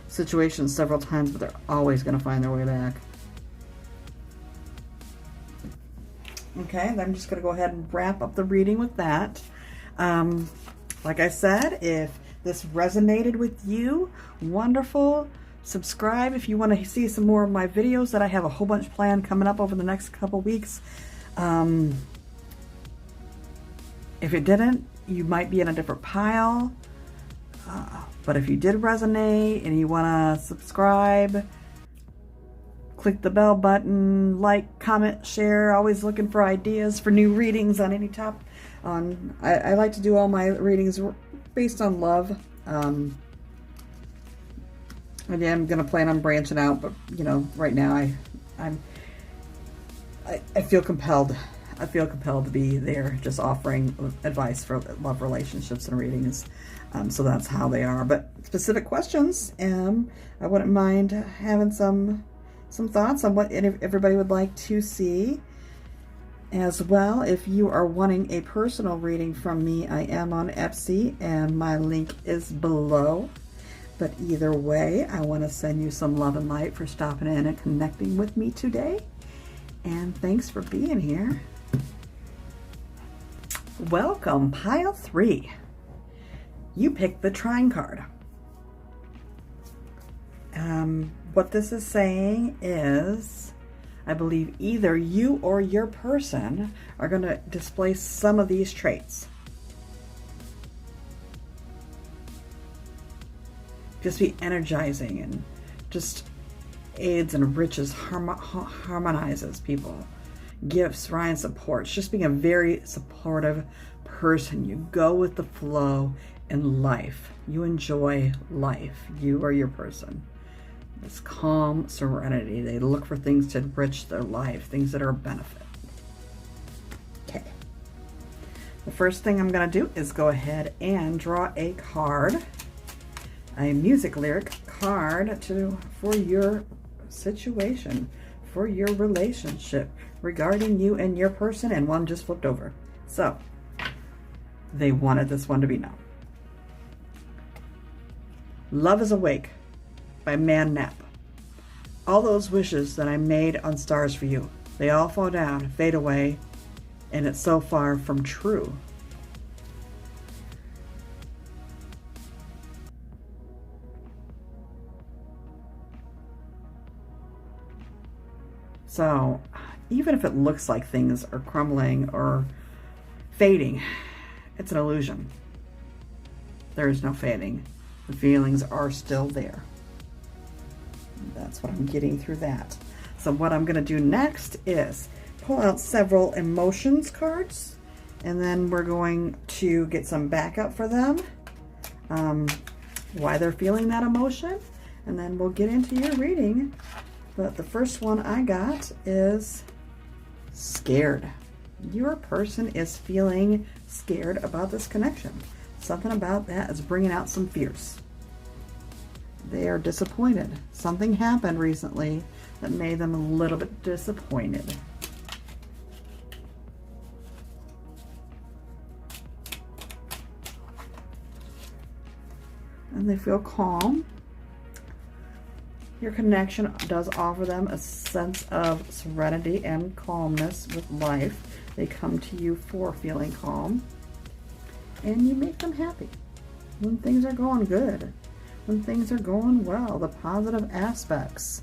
situation several times, but they're always going to find their way back. Okay, I'm just going to go ahead and wrap up the reading with that. Like I said, if this resonated with you, wonderful. Subscribe if you want to see some more of my videos that I have a whole bunch planned coming up over the next couple weeks. If it didn't, you might be in a different pile. But if you did resonate and you want to subscribe, click the bell button, like, comment, share. Always looking for ideas for new readings on any topic. I like to do all my readings based on love. Again, I'm going to plan on branching out, but right now I feel compelled. I feel compelled to be there, just offering advice for love relationships and readings. So that's how they are. But specific questions, I wouldn't mind having some thoughts on what everybody would like to see. As well, if you are wanting a personal reading from me, I am on Etsy, and my link is below. But either way, I want to send you some love and light for stopping in and connecting with me today. And thanks for being here. Welcome, pile 3. You picked the Trine card. What this is saying is, I believe either you or your person are going to display some of these traits. Just be energizing and just aids and enriches, harmonizes people. Gifts, Ryan supports. Just being a very supportive person. You go with the flow in life. You enjoy life. You are your person. This calm serenity. They look for things to enrich their life, things that are a benefit. Okay. The first thing I'm going to do is go ahead and draw a card, a music lyric card for your situation, for your relationship, regarding you and your person, and one just flipped over. So, they wanted this one to be known. Love is Awake by Man Knapp. All those wishes that I made on stars for you, they all fall down, fade away, and it's so far from true. So even if it looks like things are crumbling or fading, it's an illusion. There is no fading. The feelings are still there. That's what I'm getting through that. So what I'm going to do next is pull out several emotions cards, and then we're going to get some backup for them, why they're feeling that emotion, and then we'll get into your reading. But the first one I got is scared. Your person is feeling scared about this connection. Something about that is bringing out some fears. They are disappointed. Something happened recently that made them a little bit disappointed. And they feel calm. Your connection does offer them a sense of serenity and calmness with life. They come to you for feeling calm. And you make them happy when things are going good, when things are going well, the positive aspects.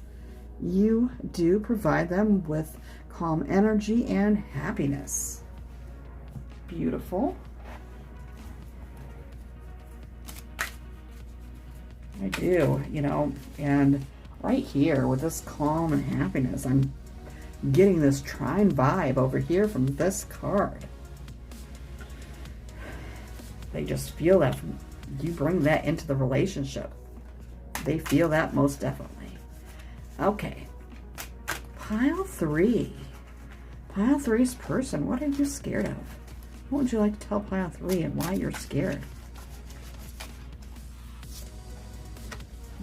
You do provide them with calm energy and happiness. Beautiful. I do, you know, and right here with this calm and happiness, I'm getting this trine vibe over here from this card. They just feel that you bring that into the relationship. They feel that most definitely. Okay. Pile 3. Pile 3's person. What are you scared of? What would you like to tell Pile 3 and why you're scared?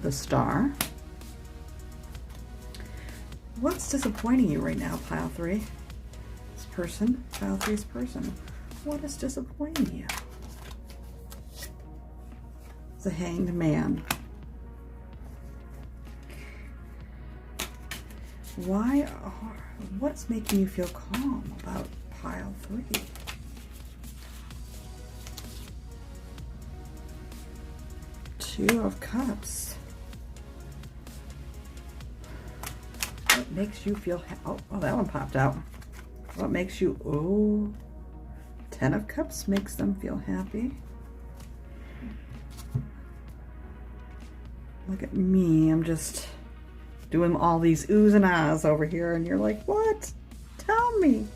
The Star. What's disappointing you right now, Pile 3? This person, Pile 3's person. What is disappointing you? The Hanged Man. What's making you feel calm about Pile 3? Two of Cups. What makes you feel oh, that one popped out. What makes you, Ten of Cups makes them feel happy. Look at me, I'm just doing all these oohs and ahs over here, and you're like, what? Tell me.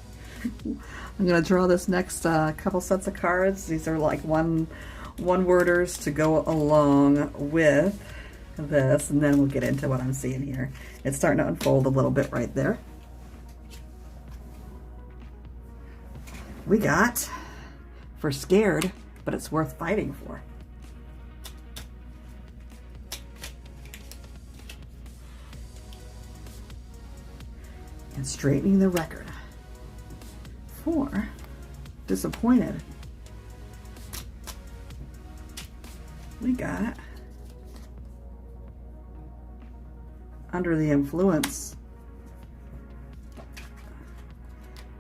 I'm gonna draw this next couple sets of cards. These are like one-worders to go along with this, and then we'll get into what I'm seeing here. It's starting to unfold a little bit right there. We got for scared, but it's worth fighting for. And straightening the record. 4, disappointed. We got under the influence.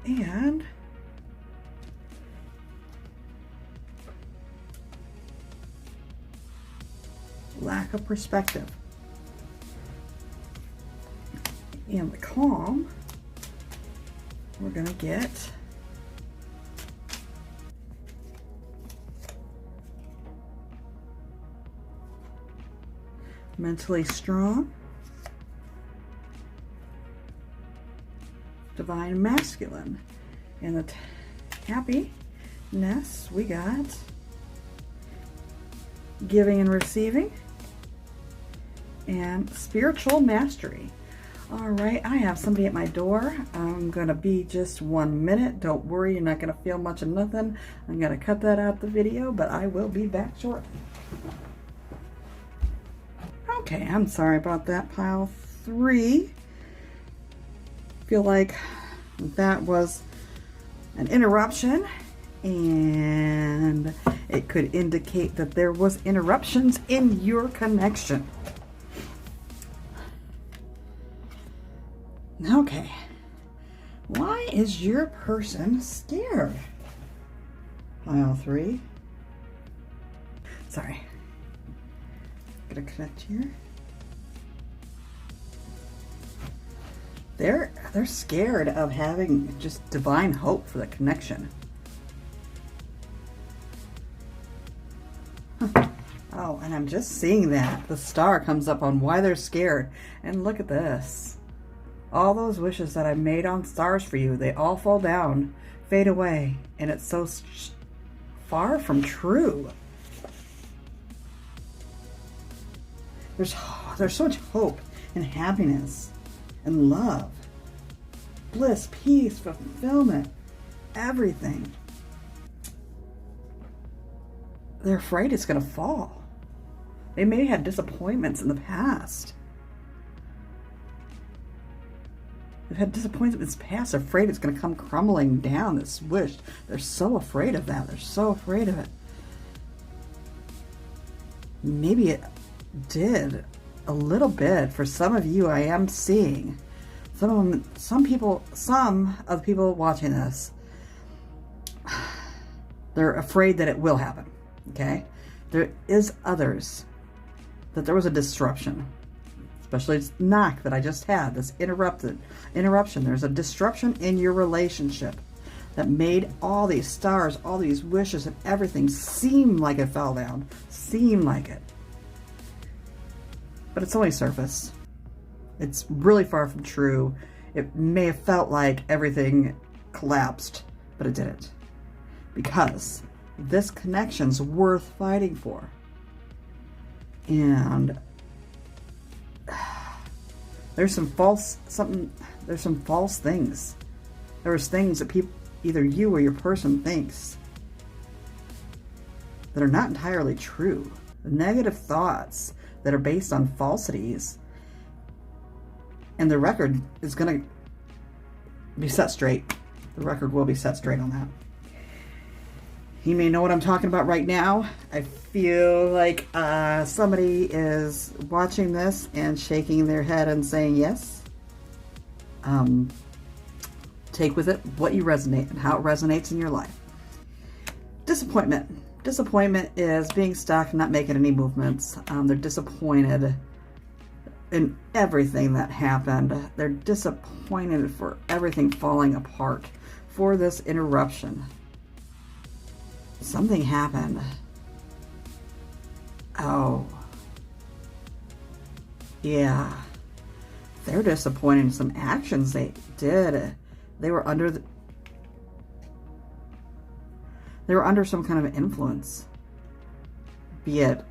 And lack of perspective. And the calm, we're going to get mentally strong, divine masculine. And the happiness, we got giving and receiving, and spiritual mastery. All right, I have somebody at my door. I'm gonna be just 1 minute. Don't worry, you're not gonna feel much of nothing. I'm gonna cut that out the video, but I will be back shortly. Okay, I'm sorry about that, Pile 3. Feel like that was an interruption, and it could indicate that there was interruptions in your connection. Okay. Why is your person scared? Pile 3. Sorry. Gonna connect here. They're scared of having just divine hope for the connection. Huh. Oh, and I'm just seeing that. The star comes up on why they're scared. And look at this. All those wishes that I made on stars for you, they all fall down, fade away, and it's so far from true. There's so much hope and happiness and love, bliss, peace, fulfillment, everything. They're afraid it's going to fall. They may have had disappointments in the past. They've had disappointments in the past. They're afraid it's going to come crumbling down, this wish. They're so afraid of that. They're so afraid of it. Maybe it did a little bit for some of you. I am seeing some of the people watching this, they're afraid that it will happen. Okay, there is others that there was a disruption, especially this knock that I just had, this interruption. There's a disruption in your relationship that made all these stars, all these wishes and everything seem like it fell down, seem like it. But it's only surface. It's really far from true. It may have felt like everything collapsed, but it didn't. Because this connection's worth fighting for. And there's some false things. There was things that either you or your person thinks that are not entirely true. The negative thoughts that are based on falsities, and the record is going to be set straight. The record will be set straight on that. You may know what I'm talking about right now. I feel like somebody is watching this and shaking their head and saying yes. Take with it what you resonate and how it resonates in your life. Disappointment. Disappointment is being stuck and not making any movements. They're disappointed in everything that happened. They're disappointed for everything falling apart, for this interruption. Something happened. Oh. Yeah. They're disappointed in some actions they did. They were under some kind of influence. Be it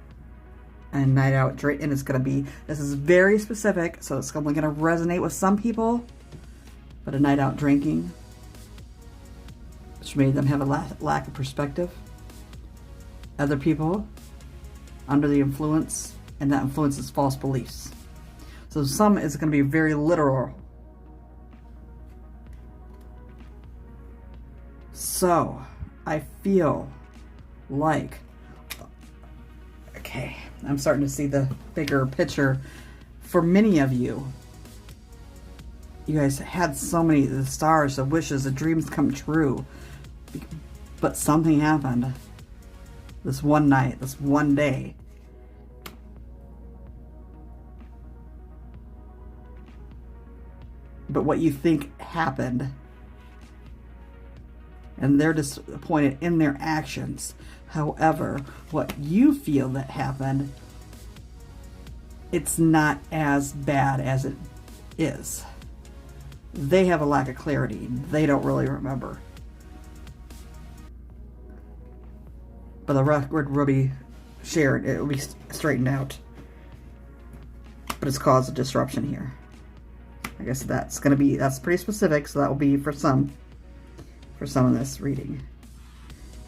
a night out drink, and it's going to be, this is very specific, so it's only going to resonate with some people, but a night out drinking, which made them have a lack of perspective. Other people under the influence, and that influence is false beliefs. So some is going to be very literal. So I feel like, okay, I'm starting to see the bigger picture. For many of you, you guys had so many, the stars, the wishes, the dreams come true, but something happened this one night, this one day. But what you think happened, and they're disappointed in their actions. However, what you feel that happened, it's not as bad as it is. They have a lack of clarity. They don't really remember. But the record will be shared. It will be straightened out. But it's caused a disruption here. I guess that's pretty specific, so that will be for some of this reading.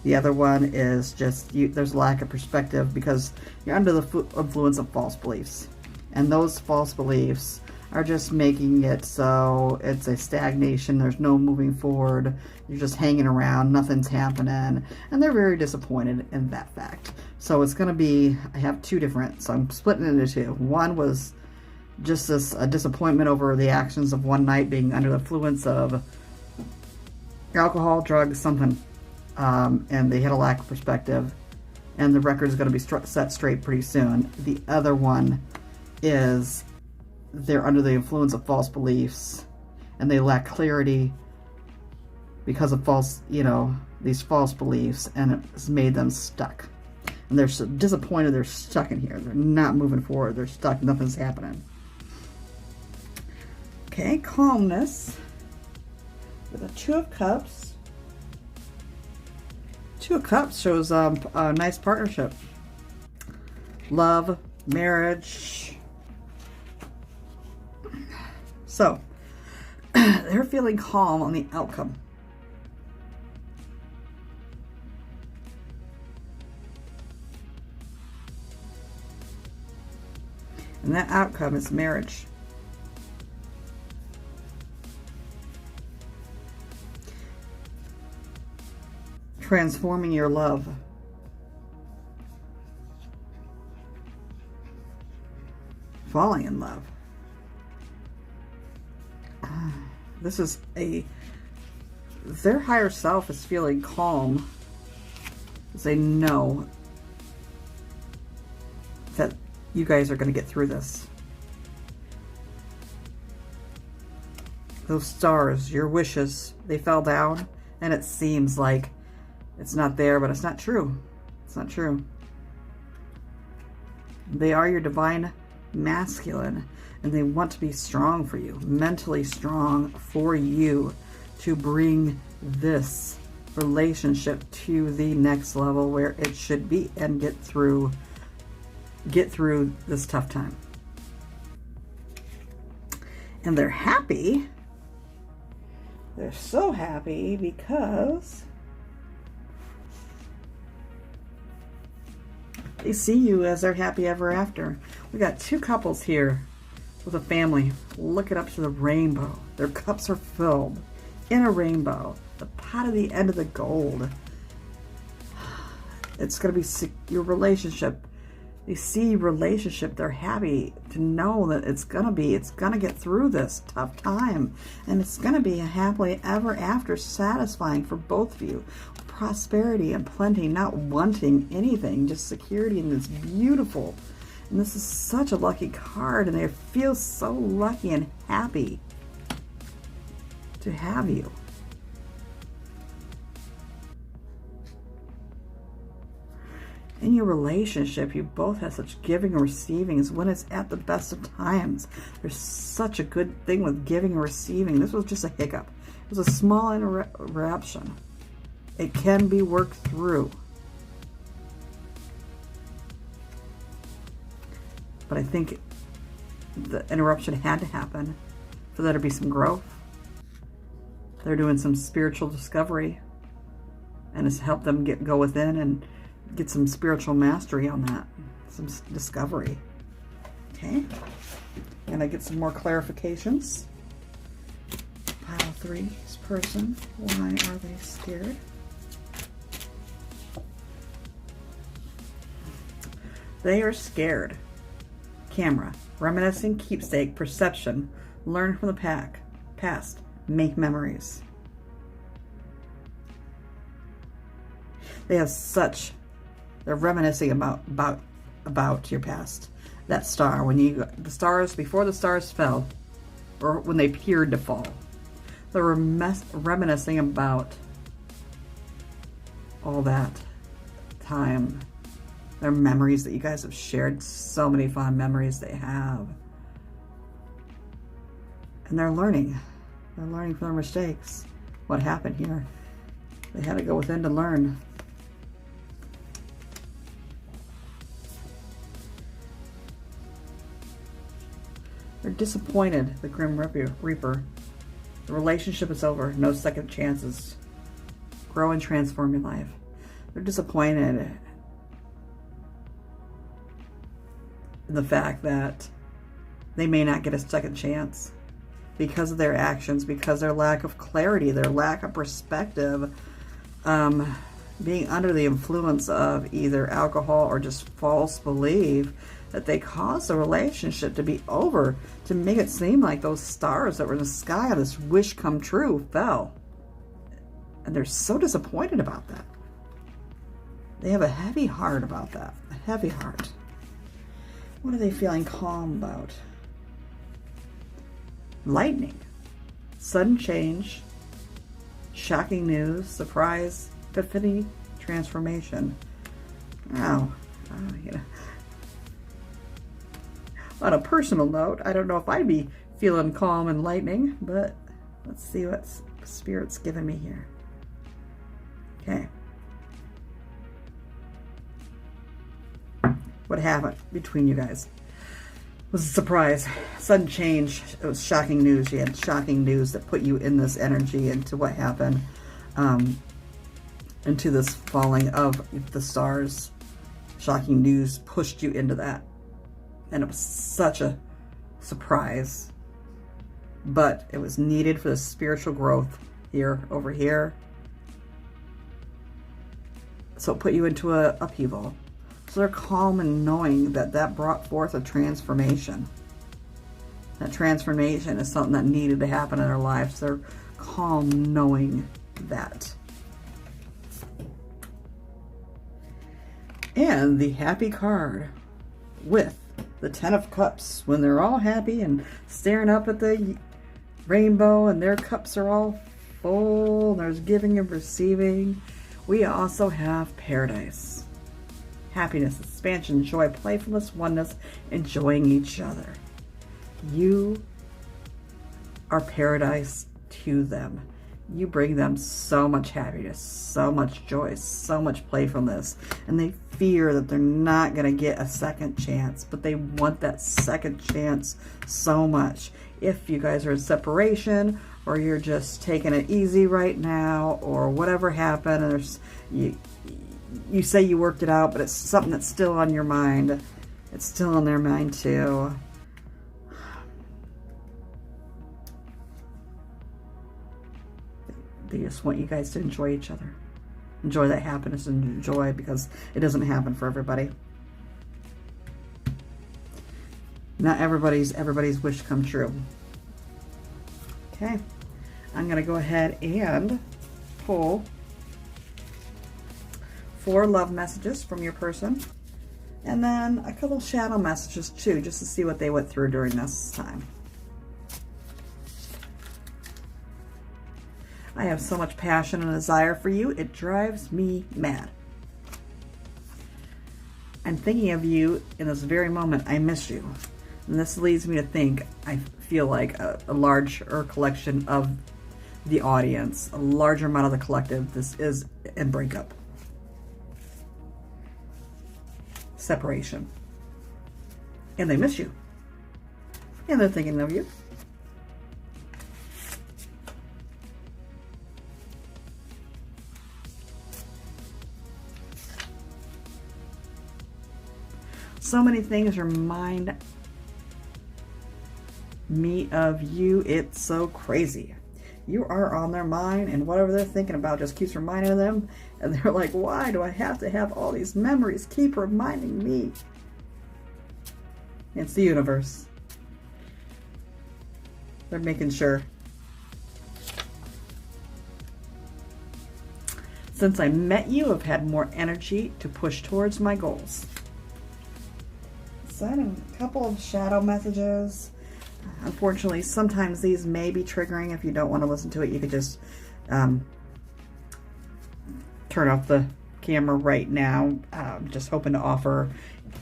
The other one is just, there's a lack of perspective because you're under the influence of false beliefs. And those false beliefs are just making it so it's a stagnation. There's no moving forward. You're just hanging around. Nothing's happening. And they're very disappointed in that fact. So it's going to be, I have two different, so I'm splitting it into two. One was just this disappointment over the actions of one night being under the influence of alcohol, drugs, something. And they had a lack of perspective. And the record is going to be set straight pretty soon. The other one is they're under the influence of false beliefs. And they lack clarity because of false, these false beliefs. And it's made them stuck. And they're so disappointed they're stuck in here. They're not moving forward. They're stuck. Nothing's happening. Okay, calmness. With a Two of Cups. Two of Cups shows a nice partnership. Love, marriage. So, they're feeling calm on the outcome. And that outcome is marriage. Transforming your love. Falling in love. This is their higher self is feeling calm as they know that you guys are going to get through this. Those stars, your wishes, they fell down, and it seems like it's not there, but it's not true. It's not true. They are your divine masculine, and they want to be strong for you, mentally strong for you, to bring this relationship to the next level where it should be and get through this tough time. And they're happy. They're so happy because they see you as their happy ever after. We got two couples here with a family looking up to the rainbow. Their cups are filled in a rainbow. The pot of the end of the gold. It's going to be your relationship. They see relationship. They're happy to know that it's going to get through this tough time. And it's going to be a happily ever after, satisfying for both of you. Prosperity and plenty, not wanting anything, just security, and it's beautiful. And this is such a lucky card, and they feel so lucky and happy to have you. In your relationship, you both have such giving and receiving. Is when it's at the best of times. There's such a good thing with giving and receiving. This was just a hiccup. It was a small interruption. It can be worked through. But I think the interruption had to happen for there to be some growth. They're doing some spiritual discovery, and it's helped them go within and get some spiritual mastery on that, some discovery. Okay, and I get some more clarifications. Pile 3, this person, why are they scared? They are scared. Camera, reminiscing, keepsake, perception, learn from the past, make memories. They have they're reminiscing about your past. That star, before the stars fell, or when they appeared to fall, they're reminiscing about all that time. Their memories that you guys have shared, so many fond memories they have. And they're learning. They're learning from their mistakes. What happened here? They had to go within to learn. They're disappointed, the Grim Reaper. The relationship is over. No second chances. Grow and transform your life. They're disappointed in the fact that they may not get a second chance because of their actions, because of their lack of clarity, their lack of perspective, being under the influence of either alcohol or just false belief. that they caused the relationship to be over, to make it seem like those stars that were in the sky on this wish come true fell. And they're so disappointed about that. They have a heavy heart about that. A heavy heart. What are they feeling calm about? Lightning. Sudden change. Shocking news. Surprise. Epiphany. Transformation. Wow. On a personal note, I don't know if I'd be feeling calm and lightning, but let's see what Spirit's giving me here. Okay. What happened between you guys? It was a surprise. Sudden change. It was shocking news. You had shocking news that put you in this energy into what happened. Into this falling of the stars. Shocking news pushed you into that. And it was such a surprise. But it was needed for the spiritual growth here, over here. So it put you into a upheaval. So they're calm in knowing that that brought forth a transformation. That transformation is something that needed to happen in their lives. They're calm knowing that. And the happy card with the Ten of Cups. When they're all happy and staring up at the rainbow and their cups are all full, there's giving and receiving. We also have Paradise. Happiness, expansion, joy, playfulness, oneness, enjoying each other. You are paradise to them. You bring them so much happiness, so much joy, so much playfulness. And they fear that they're not going to get a second chance, but they want that second chance so much. If you guys are in separation, or you're just taking it easy right now, or whatever happened, and there's you say you worked it out, but it's something that's still on your mind. It's still on their mind too. They just want you guys to enjoy each other. Enjoy that happiness and enjoy, because it doesn't happen for everybody. Not everybody's wish come true. Okay. I'm going to go ahead and pull 4 love messages from your person, and then a couple shadow messages too, just to see what they went through during this time. I have so much passion and desire for you, it drives me mad. I'm thinking of you in this very moment. I miss you. And this leads me to think, I feel like a larger collection of the audience, a larger amount of the collective, this is a breakup. Separation. And they miss you. And they're thinking of you. So many things remind me of you. It's so crazy. You are on their mind, and whatever they're thinking about just keeps reminding them. And they're like, why do I have to have all these memories keep reminding me? It's the universe. They're making sure. Since I met you, I've had more energy to push towards my goals. Send a couple of shadow messages. Unfortunately, sometimes these may be triggering. If you don't want to listen to it, you could just turn off the camera right now. Just hoping to offer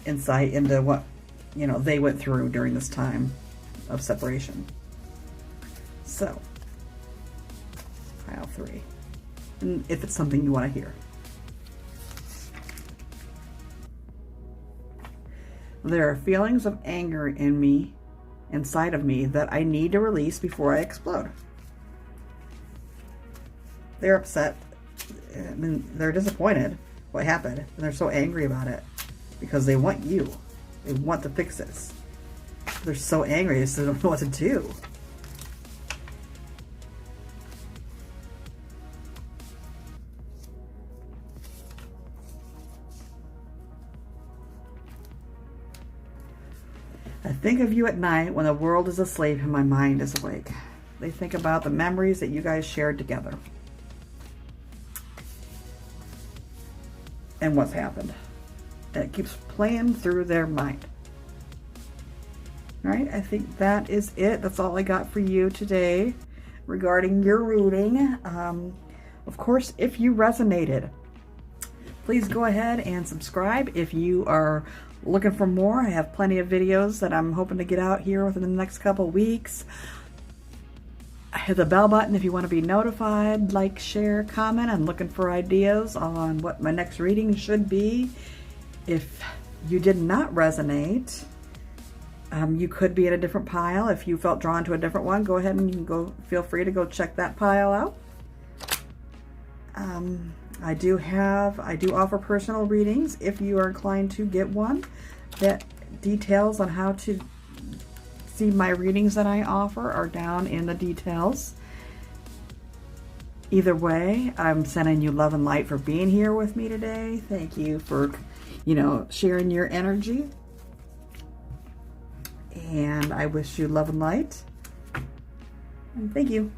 insight into what they went through during this time of separation. So, pile 3. And if it's something you want to hear. There are feelings of anger in me, inside of me, that I need to release before I explode. They're upset. I mean, they're disappointed what happened, and they're so angry about it because they want you. They want to fix this. They're so angry, they just don't know what to do. think of you at night when the world is asleep and my mind is awake. They think about the memories that you guys shared together. And what's happened. That keeps playing through their mind. All right, I think that is it. That's all I got for you today regarding your reading. Of course, if you resonated, please go ahead and subscribe. If you are looking for more, I have plenty of videos that I'm hoping to get out here within the next couple weeks. Hit the bell button if you want to be notified. Like, share, comment. I'm looking for ideas on what my next reading should be. If you did not resonate, you could be in a different pile. If you felt drawn to a different one, go ahead and you can feel free to go check that pile out. I do offer personal readings if you are inclined to get one. That details on how to see my readings that I offer are down in the details. Either way, I'm sending you love and light for being here with me today. Thank you for, sharing your energy. And I wish you love and light. And thank you.